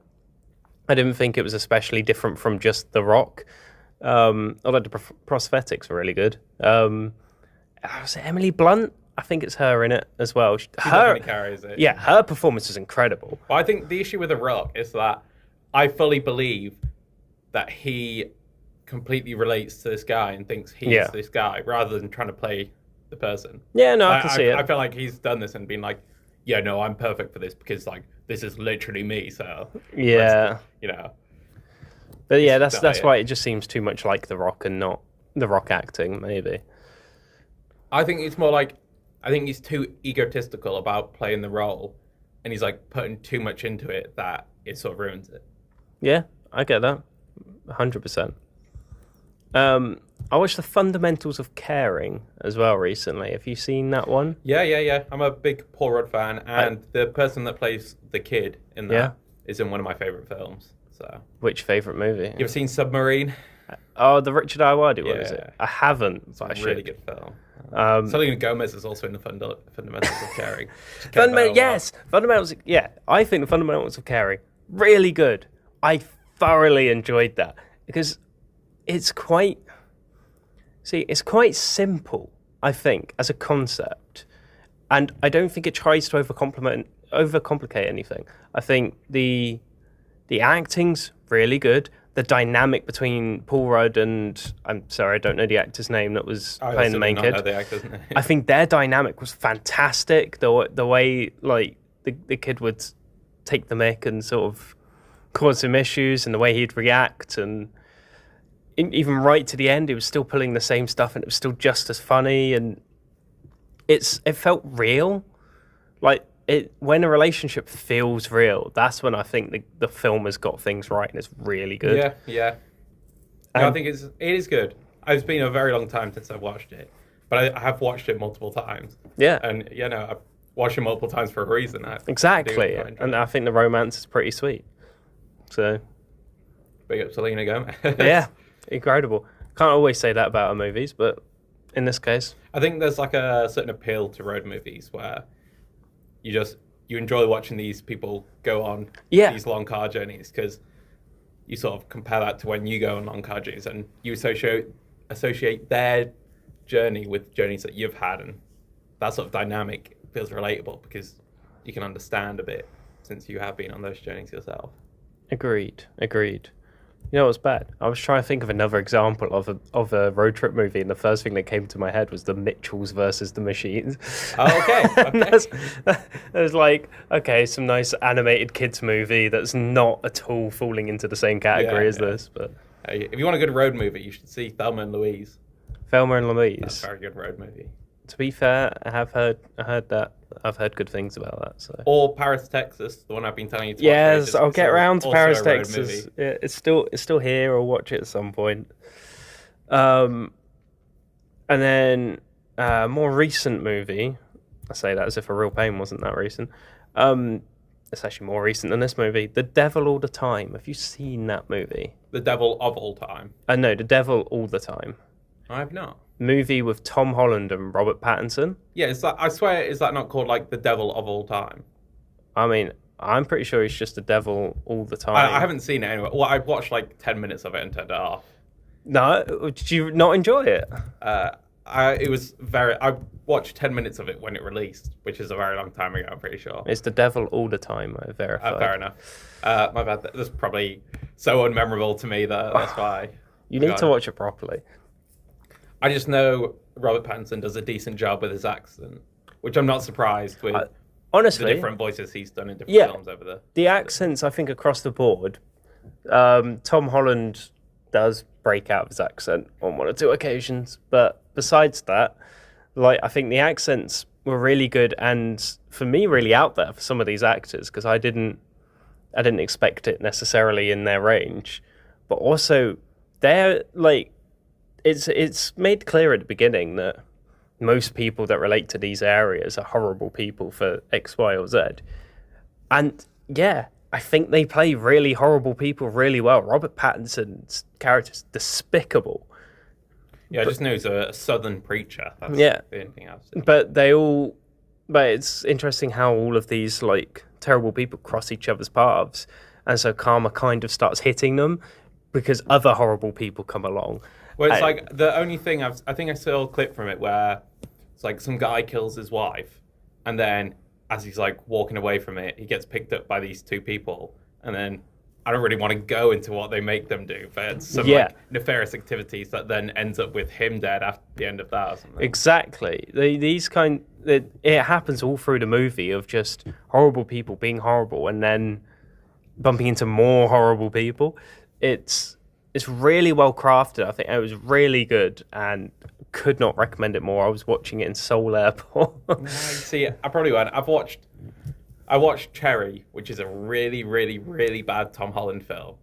I didn't think it was especially different from just The Rock. Although the prosthetics were really good. Was it Emily Blunt? I think it's her in it as well. She definitely carries it. Yeah, her performance is incredible. Well, I think the issue with The Rock is that I fully believe that he completely relates to this guy and thinks he's this guy rather than trying to play the person. Yeah, no, I can see it. I feel like he's done this and been like, yeah, no, I'm perfect for this because like this is literally me. So Yeah. you know, But yeah, it's that's why it just seems too much like The Rock and not The Rock acting, maybe. I think it's more like I think he's too egotistical about playing the role, and he's like putting too much into it that it sort of ruins it. Yeah, I get that. 100%. I watched The Fundamentals of Caring as well recently. Have you seen that one? Yeah. I'm a big Paul Rudd fan, and the person that plays the kid in that is in one of my favorite films. So, which favorite movie? You ever seen Submarine? Oh, the Richard Ayoade one, is it? I haven't. It's a really good film. Selena Gomez is also in the Fundamentals of Caring. Yes, Fundamentals. Yeah, I think The Fundamentals of Caring really good. I thoroughly enjoyed that because it's quite simple, I think, as a concept, and I don't think it tries to overcomplicate anything. I think the acting's really good. The dynamic between Paul Rudd and I'm sorry, I don't know the actor's name that was playing the main kid. Know the actor's name. I think their dynamic was fantastic. The way like the kid would take the mick and sort of cause some issues, and the way he'd react, and even right to the end, he was still pulling the same stuff, and it was still just as funny, and it felt real. Like when a relationship feels real, that's when I think the film has got things right, and it's really good. Yeah. I think it is good. It's been a very long time since I've watched it, but I have watched it multiple times. Yeah, and I've watched it multiple times for a reason. Exactly, and I think the romance is pretty sweet. So, big up Selena Gomez. Yeah, incredible. Can't always say that about our movies, but in this case, I think there's like a certain appeal to road movies where you enjoy watching these people go on these long car journeys because you sort of compare that to when you go on long car journeys and you associate their journey with journeys that you've had, and that sort of dynamic feels relatable because you can understand a bit since you have been on those journeys yourself. Agreed. You know what's bad? I was trying to think of another example of a road trip movie, and the first thing that came to my head was The Mitchells versus the Machines. Oh, okay. It was like, okay, some nice animated kids movie that's not at all falling into the same category as this. But if you want a good road movie, you should see Thelma and Louise. Thelma and Louise. That's a very good road movie. To be fair, I've heard that. I've heard good things about that. So. Or Paris, Texas, the one I've been telling you to watch. Yes, I'll get around to Paris, Texas. Yeah, it's still here. I'll watch it at some point. And then more recent movie. I say that as if A Real Pain wasn't that recent. It's actually more recent than this movie. The Devil All the Time. Have you seen that movie? The Devil of All Time. No, The Devil All the Time. I have not. Movie with Tom Holland and Robert Pattinson. Yeah, I swear, is that not called like The Devil of All Time? I mean, I'm pretty sure he's just the devil all the time. I haven't seen it anyway. Well, I watched like 10 minutes of it and turned it off. No, did you not enjoy it? I watched 10 minutes of it when it released, which is a very long time ago, I'm pretty sure. It's the devil all the time, I verified. Fair enough. My bad. That's probably so unmemorable to me that that's why. You need to watch it properly. I just know Robert Pattinson does a decent job with his accent, which I'm not surprised with. Honestly, the different voices he's done in different films over there. The accents, I think, across the board. Tom Holland does break out of his accent on one or two occasions, but besides that, like, I think the accents were really good and for me really out there for some of these actors because I didn't expect it necessarily in their range, but also they're like. It's made clear at the beginning that most people that relate to these areas are horrible people for X, Y, or Z. And yeah, I think they play really horrible people really well. Robert Pattinson's character's despicable. Yeah, I just knew he's a southern preacher. That's the only thing I've seen. But it's interesting how all of these like terrible people cross each other's paths. And so karma kind of starts hitting them because other horrible people come along. Well, it's like the only thing I think I saw a clip from it where it's like some guy kills his wife, and then as he's like walking away from it, he gets picked up by these two people, and then I don't really want to go into what they make them do, but it's some like nefarious activities that then ends up with him dead after the end of that or something. Exactly. These kind it happens all through the movie of just horrible people being horrible and then bumping into more horrible people. It's really well crafted. I think it was really good and could not recommend it more. I was watching it in Seoul Airport. See, I probably won't. I watched Cherry, which is a really, really, really bad Tom Holland film.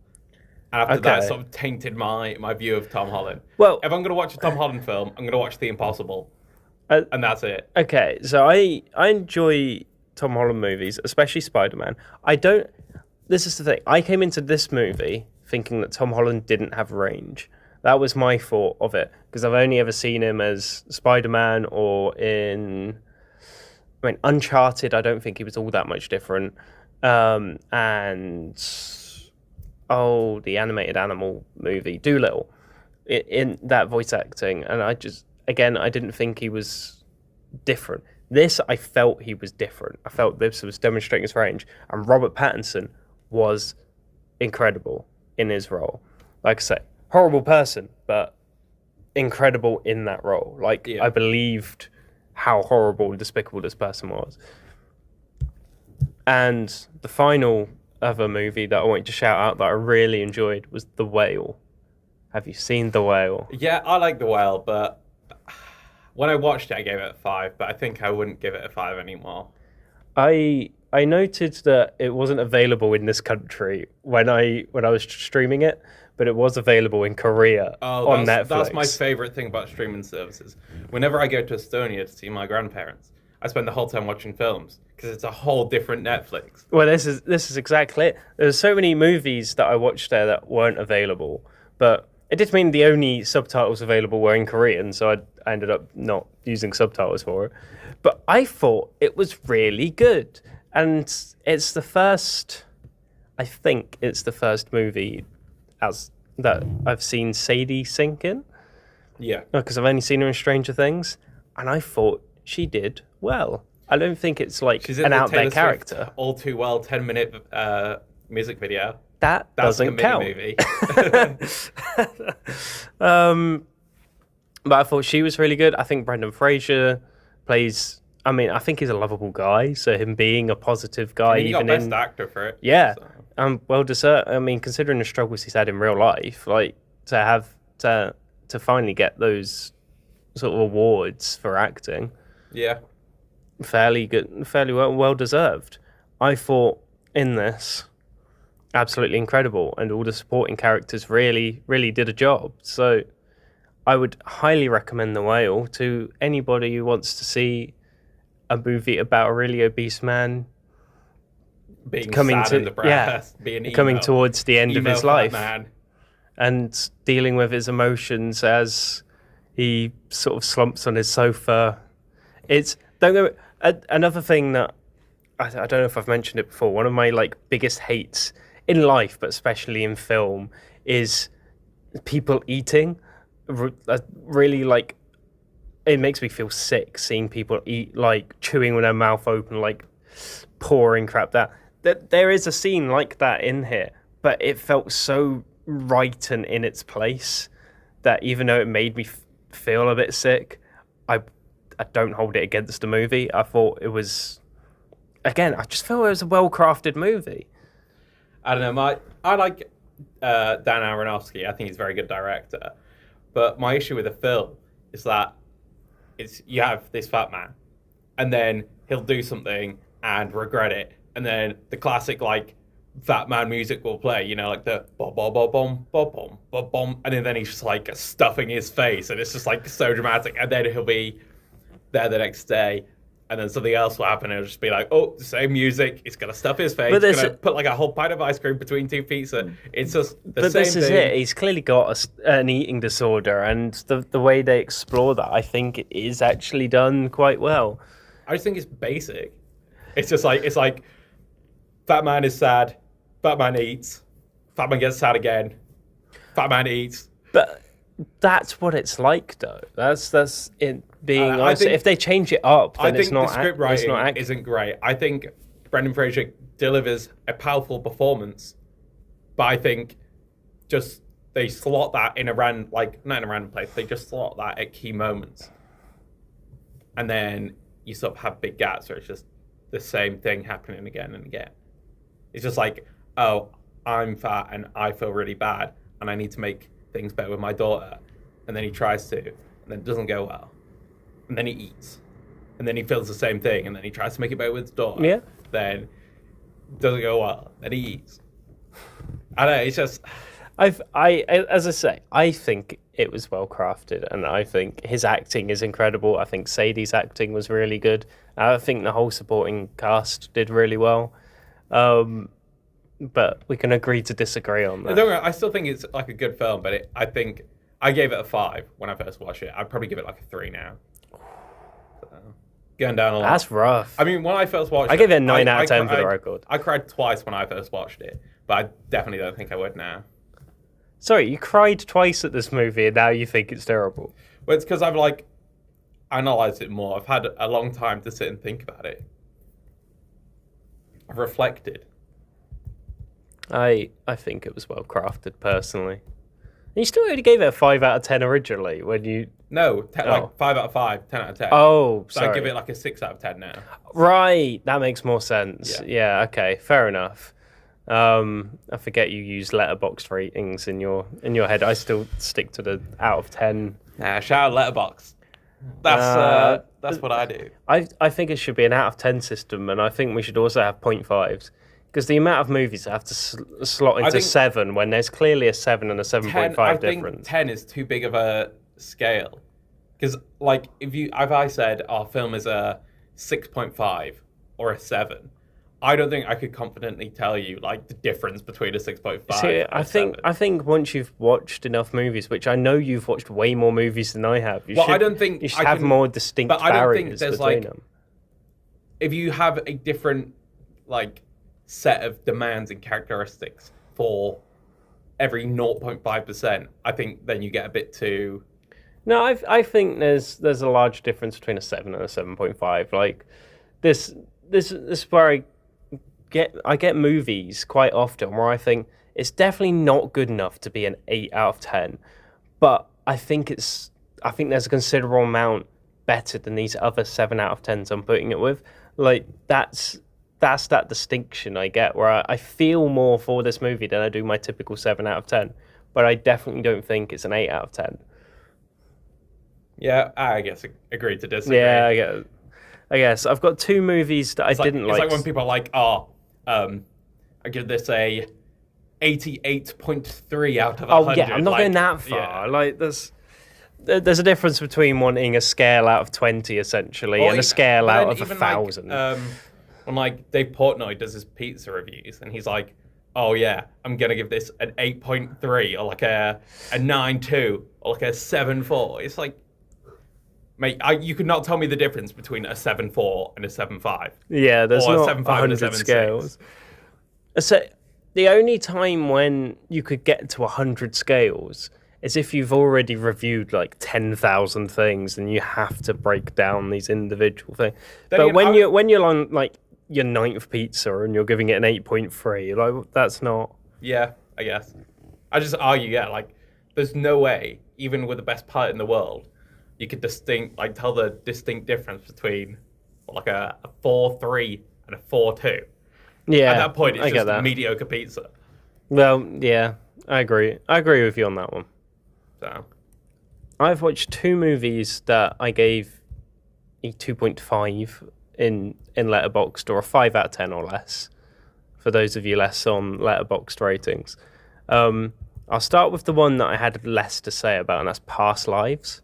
And after that, it sort of tainted my view of Tom Holland. Well, if I'm going to watch a Tom Holland film, I'm going to watch The Impossible. And that's it. Okay, so I enjoy Tom Holland movies, especially Spider-Man. This is the thing. I came into this movie thinking that Tom Holland didn't have range. That was my thought of it, because I've only ever seen him as Spider-Man or in... I mean, Uncharted, I don't think he was all that much different. And... Oh, the animated animal movie, Dolittle, in that voice acting. And I didn't think he was different. This, I felt he was different. I felt this was demonstrating his range. And Robert Pattinson was incredible in his role. Like I say, horrible person, but incredible in that role. I believed how horrible and despicable this person was. And the final other movie that I wanted to shout out that I really enjoyed was The Whale. Have you seen The Whale? Yeah, I like The Whale, but when I watched it, I gave it a 5, but I think I wouldn't give it a 5 anymore. I noted that it wasn't available in this country when I was streaming it, but it was available in Korea on Netflix. That's my favorite thing about streaming services. Whenever I go to Estonia to see my grandparents, I spend the whole time watching films because it's a whole different Netflix. Well, this is exactly it. There's so many movies that I watched there that weren't available, but it did mean the only subtitles available were in Korean, so I ended up not using subtitles for it. But I thought it was really good. And it's the first, I think it's the first movie that I've seen Sadie sink in. Yeah. Because I've only seen her in Stranger Things, and I thought she did well. I don't think it's like She's in an the out there Taylor character. Swift All Too Well 10-minute music video. That's doesn't like a count. Movie. But I thought she was really good. I think Brendan Fraser plays. I mean, I think he's a lovable guy. So him being a positive guy, He got best actor for it. Yeah, so. Well deserved. I mean, considering the struggles he's had in real life, like to finally get those sort of awards for acting, yeah, fairly good, fairly well deserved. I thought in this, absolutely incredible, and all the supporting characters really did a job. So I would highly recommend The Whale to anybody who wants to see a movie about a really obese man being sad and depressed, being coming towards the end of his life, man. And dealing with his emotions as he sort of slumps on his sofa. Another thing that I don't know if I've mentioned it before. One of my biggest hates in life, but especially in film, is people eating. Really it makes me feel sick seeing people eat, chewing with their mouth open, pouring crap. That there is a scene like that in here, but it felt so right and in its place that even though it made me feel a bit sick, I don't hold it against the movie. I thought it was, again, I just felt it was a well-crafted movie. I don't know, I like Dan Aronofsky. I think he's a very good director. But my issue with the film is that you have this fat man, and then he'll do something and regret it, and then the classic fat man music will play, the bom bom bom bom bom bom bom, and then he's just stuffing his face, and it's just so dramatic, and then he'll be there the next day, and then something else will happen, and it'll just be the same music, he's gonna stuff his face, he's gonna put a whole pint of ice cream between two pizza. It's just the same thing. But this is it, he's clearly got an eating disorder, and the way they explore that, I think it is actually done quite well. I just think it's basic. It's just fat man is sad, fat man eats, fat man gets sad again, fat man eats. But that's what it's like, though. That's it being honest. If they change it up, then it's not. The script writing isn't great. I think Brendan Fraser delivers a powerful performance, but I think just they slot that in a not in a random place. They just slot that at key moments, and then you sort of have big gaps where it's just the same thing happening again and again. It's just like, oh, I'm fat and I feel really bad and I need to make things better with my daughter. And then he tries to, and then it doesn't go well. And then he eats. And then he feels the same thing, and then he tries to make it better with his daughter. Yeah. Then it doesn't go well. Then he eats. I don't know, it's just... As I say, I think it was well crafted, and I think his acting is incredible. I think Sadie's acting was really good. I think the whole supporting cast did really well. But we can agree to disagree on that. Don't worry, I still think it's like a good film, but I think I gave it a 5 when I first watched it. I'd probably give it like a 3 now. So, going down a lot. That's rough. I mean, when I first watched it... I gave it a 9 out of 10 for the record. I cried twice when I first watched it, but I definitely don't think I would now. Sorry, you cried twice at this movie and now you think it's terrible. Well, it's because I've like analysed it more. I've had a long time to sit and think about it. I've reflected. I think it was well crafted, personally. And you still only gave it a 5 out of 10 originally when you... No, like 5 out of 5, 10 out of 10. Oh, so sorry. I give it like a 6 out of 10 now. Right, that makes more sense. Yeah. Okay, fair enough. I forget you use letterboxd ratings in your head. I still stick to the out of 10. Nah, shout out Letterboxd. That's what I do. I think it should be an out of 10 system, and I think we should also have 0.5s. Because the amount of movies that have to slot into 7 when there's clearly a 7 and a 7.5 I difference. think 10 is too big of a scale. Because, like, if I said our film is a 6.5 or a 7, I don't think I could confidently tell you, like, the difference between a 6.5 See, and a 7. I think once you've watched enough movies, which I know you've watched way more movies than I have, you should have more distinct but I don't think barriers there's, between like, them. If you have a different, like, set of demands and characteristics for every 0.5%, I think then you get a bit too... No, I think there's a large difference between a 7 and a 7.5. Like, this is where I get movies quite often where I think it's definitely not good enough to be an 8 out of 10, but I think there's a considerable amount better than these other 7 out of 10s I'm putting it with. Like, that's that distinction I get where I feel more for this movie than I do my typical 7 out of 10, but I definitely don't think it's an 8 out of 10. Yeah, I guess agreed to disagree. Yeah, I guess. I've got 2 movies that I didn't like. It's like when people are like, I give this a 88.3 out of 100. Oh, yeah, I'm not going that far. Yeah. Like, there's a difference between wanting a scale out of 20, essentially, and a scale out of 1,000. Like, when, like, Dave Portnoy does his pizza reviews, and he's like, oh, yeah, I'm going to give this an 8.3, or like a 9.2, or like a 7.4. It's like, mate, you could not tell me the difference between a 7.4 and a 7.5. Yeah, there's or not a 7.5 and a 100 7.6. scales. So the only time when you could get to 100 scales is if you've already reviewed like 10,000 things and you have to break down these individual things. But when you're on like your 9th pizza and you're giving it an 8.3, like, that's not... Yeah, I guess. I just argue, like, there's no way, even with the best pilot in the world, you could tell the distinct difference between like a 4.3 and a 4.2. Yeah, at that point, it's just a mediocre pizza. Well, yeah, I agree. I agree with you on that one. So, I've watched 2 movies that I gave a 2.5 in Letterboxd, or a 5 out of 10 or less. For those of you less on Letterboxd ratings, I'll start with the one that I had less to say about, and that's Past Lives.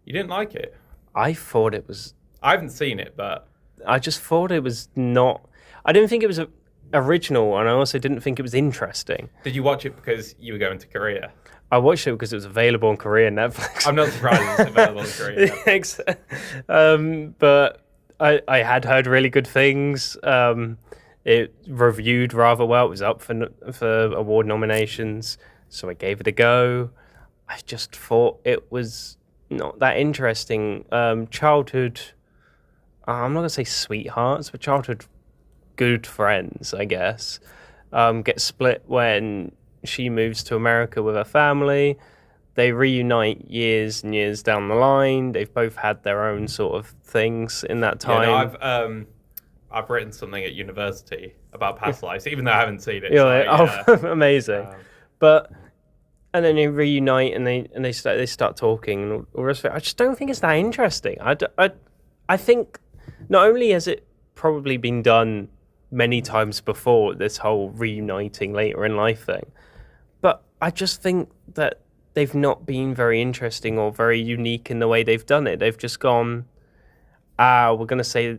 You didn't like it? I thought it was... I haven't seen it, but... I just thought it was not... I didn't think it was original, and I also didn't think it was interesting. Did you watch it because you were going to Korea? I watched it because it was available on Korean Netflix. I'm not surprised it's available on Korean Netflix. But I had heard really good things. It reviewed rather well. It was up for award nominations, so I gave it a go. I just thought it was not that interesting. Childhood... I'm not going to say sweethearts, but childhood good friends, I guess, get split when she moves to America with her family. they reunite years and years down the line. They've both had their own sort of things in that Yeah, no, time. I've written something at university about past lives, even though I haven't seen it. Yeah, So like, yeah, oh, amazing. But and then they reunite and they start talking and all the rest of it. I just don't think it's that interesting. I think not only has it probably been done many times before, this whole reuniting later in life thing, but I just think that they've not been very interesting or very unique in the way they've done it. They've just gone, we're going to say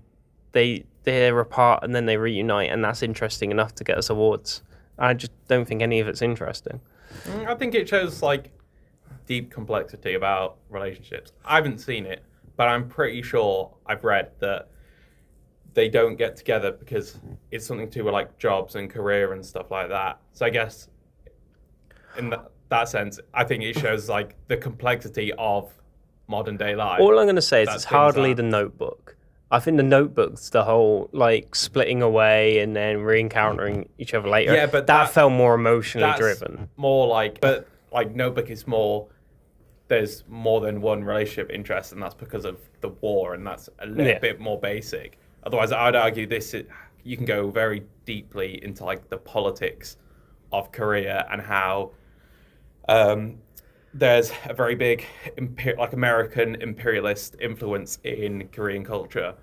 they're apart and then they reunite, and that's interesting enough to get us awards. I just don't think any of it's interesting. I think it shows like deep complexity about relationships. I haven't seen it, but I'm pretty sure I've read that they don't get together because it's something to do with like jobs and career and stuff like that. So I guess in that sense, I think it shows like the complexity of modern day life. All I'm going to say is that it's things hardly are- the Notebook. I think the Notebook's the whole like splitting away and then re-encountering each other later. Yeah, but that felt more emotionally that's driven. more like, but like Notebook is more. There's more than one relationship interest, and that's because of the war, and that's a little bit more basic. Otherwise, I'd argue you can go very deeply into like the politics of Korea and how there's a very big like American imperialist influence in Korean culture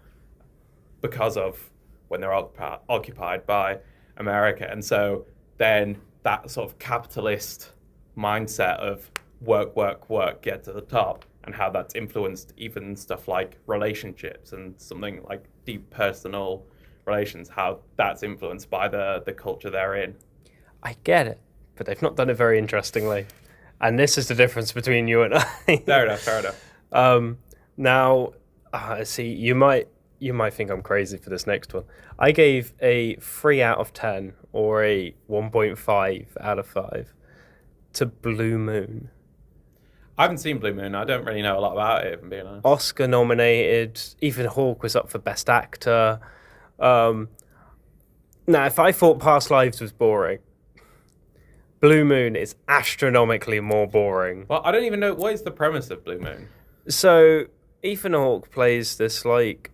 because of when they're occupied by America, and so then that sort of capitalist mindset of work, work, work, get to the top, and how that's influenced even stuff like relationships and something like deep personal relations, how that's influenced by the culture they're in. I get it, but they've not done it very interestingly. And this is the difference between you and I. Fair enough. Now, see, you might think I'm crazy for this next one. I gave a 3 out of 10 or a 1.5 out of 5 to Blue Moon. I haven't seen Blue Moon. I don't really know a lot about it, if I'm being honest. Oscar nominated. Ethan Hawke was up for Best Actor. Now, if I thought Past Lives was boring, Blue Moon is astronomically more boring. Well, I don't even know, what is the premise of Blue Moon? So, Ethan Hawke plays this, like,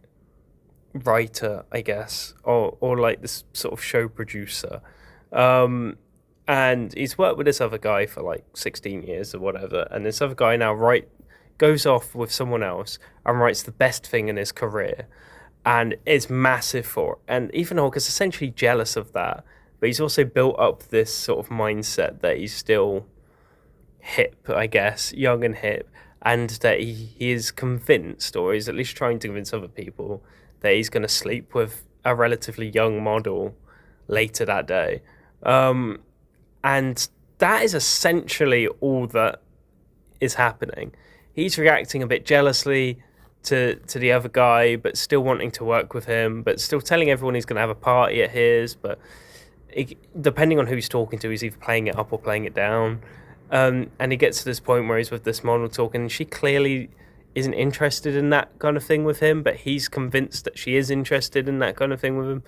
writer, I guess, or like this sort of show producer. And he's worked with this other guy for like 16 years or whatever. And this other guy now goes off with someone else and writes the best thing in his career. And it's massive for it. And Ethan Hawke is essentially jealous of that. But he's also built up this sort of mindset that he's still hip, I guess, young and hip. And that he is convinced, or he's at least trying to convince other people, that he's going to sleep with a relatively young model later that day. And that is essentially all that is happening. He's reacting a bit jealously to the other guy, but still wanting to work with him, but still telling everyone he's going to have a party at his. But depending on who he's talking to, he's either playing it up or playing it down. And he gets to this point where he's with this model talking, and she clearly isn't interested in that kind of thing with him, but he's convinced that she is interested in that kind of thing with him.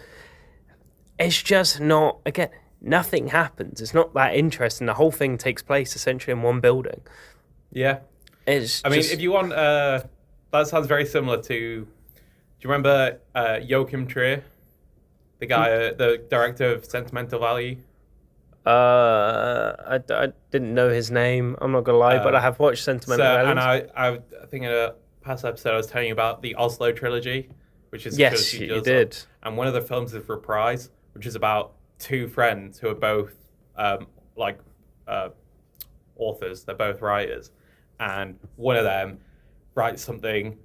It's just not, again, nothing happens. It's not that interesting. The whole thing takes place essentially in one building. Yeah. I mean, if you want, that sounds very similar to, do you remember Joachim Trier? The guy, the director of Sentimental Value? I didn't know his name. I'm not gonna lie, but I have watched Sentimental Value. And I think in a past episode I was telling you about the Oslo trilogy, which is yes, you did. And one of the films is Reprise, which is about two friends who are both authors. They're both writers, and one of them writes something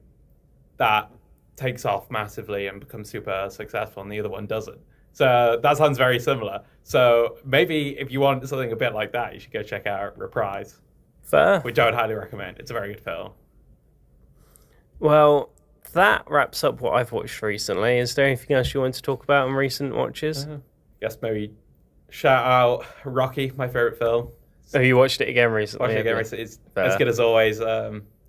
that takes off massively and becomes super successful, and the other one doesn't. So that sounds very similar. So maybe if you want something a bit like that, you should go check out Reprise. Fair. Which I would highly recommend. It's a very good film. Well, that wraps up what I've watched recently. Is there anything else you want to talk about in recent watches? Guess maybe shout out Rocky, my favorite film. Have you watched it again recently? Watched it again recently. It's as good as always.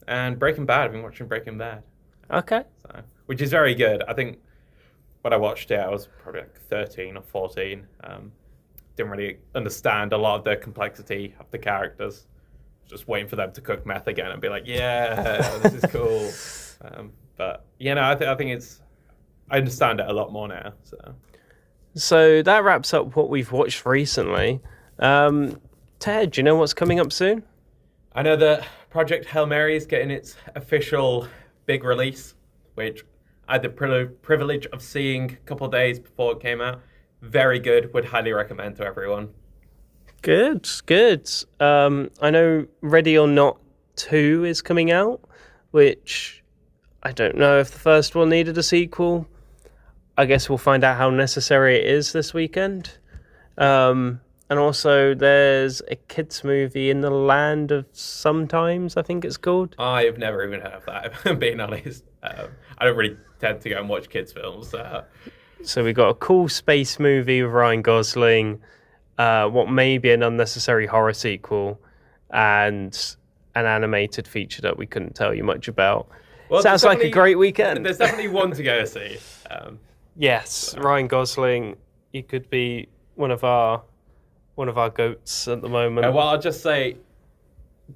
And Breaking Bad. I've been watching Breaking Bad. Okay. So, which is very good. I think when I watched it, I was probably like 13 or 14. Didn't really understand a lot of the complexity of the characters. just waiting for them to cook meth again and be like, yeah, this is cool. But I think I understand it a lot more now. So that wraps up what we've watched recently. Ted, do you know what's coming up soon? I know that Project Hail Mary is getting its official big release, which I had the privilege of seeing a couple of days before it came out. Very good. Would highly recommend to everyone. Good. I know Ready or Not 2 is coming out, which I don't know if the first one needed a sequel. I guess we'll find out how necessary it is this weekend. And also there's a kids movie, In the Land of Sometimes, I think it's called. I've never even heard of that, if I'm being honest. I don't really tend to go and watch kids' films. So we got a cool space movie with Ryan Gosling, what may be an unnecessary horror sequel, and an animated feature that we couldn't tell you much about. Well, sounds like a great weekend. There's definitely one to go see. Yes, Ryan Gosling, you could be one of our goats at the moment. Well, I'll just say,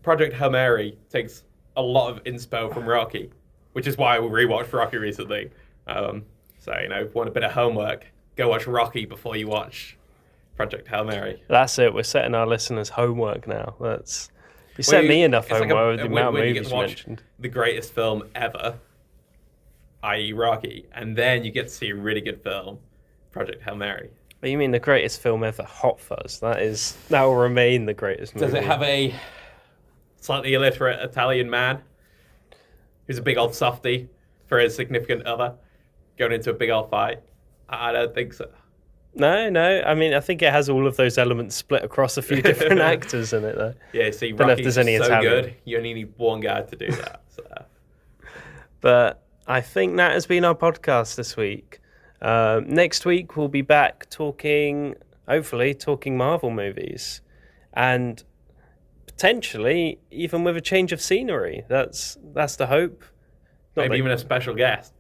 Project Hail Mary takes a lot of inspo from Rocky, which is why we rewatched Rocky recently. So, if you want a bit of homework, go watch Rocky before you watch Project Hail Mary. That's it. We're setting our listeners homework now. You set me enough homework with the amount of movies you mentioned. The greatest film ever, i.e. Rocky, and then you get to see a really good film, Project Hail Mary. You mean the greatest film ever, Hot Fuzz? That will remain the greatest movie. Does it have a slightly illiterate Italian man who's a big old softie for his significant other going into a big old fight? I don't think so. No. I mean, I think it has all of those elements split across a few different actors in it, though. Yeah, see, Rocky's so good, you only need one guy to do that. So. But I think that has been our podcast this week. Next week, we'll be back hopefully talking Marvel movies. And potentially even with a change of scenery. That's the hope. Maybe even a special guest.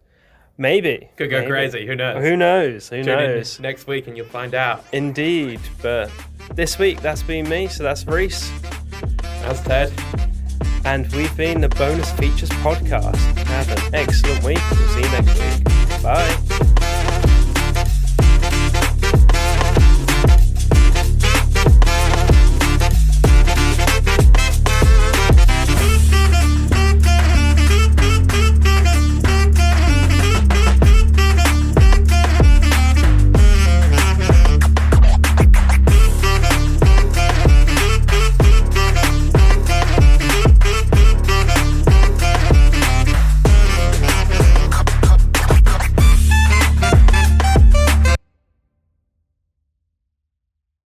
Maybe. Could go crazy. Who knows? Who knows? Tune in next week and you'll find out. Indeed. But this week, that's been me. So that's Rhys. That's Ted. And we've been the Bonus Features Podcast. Have an excellent week. We'll see you next week. Bye.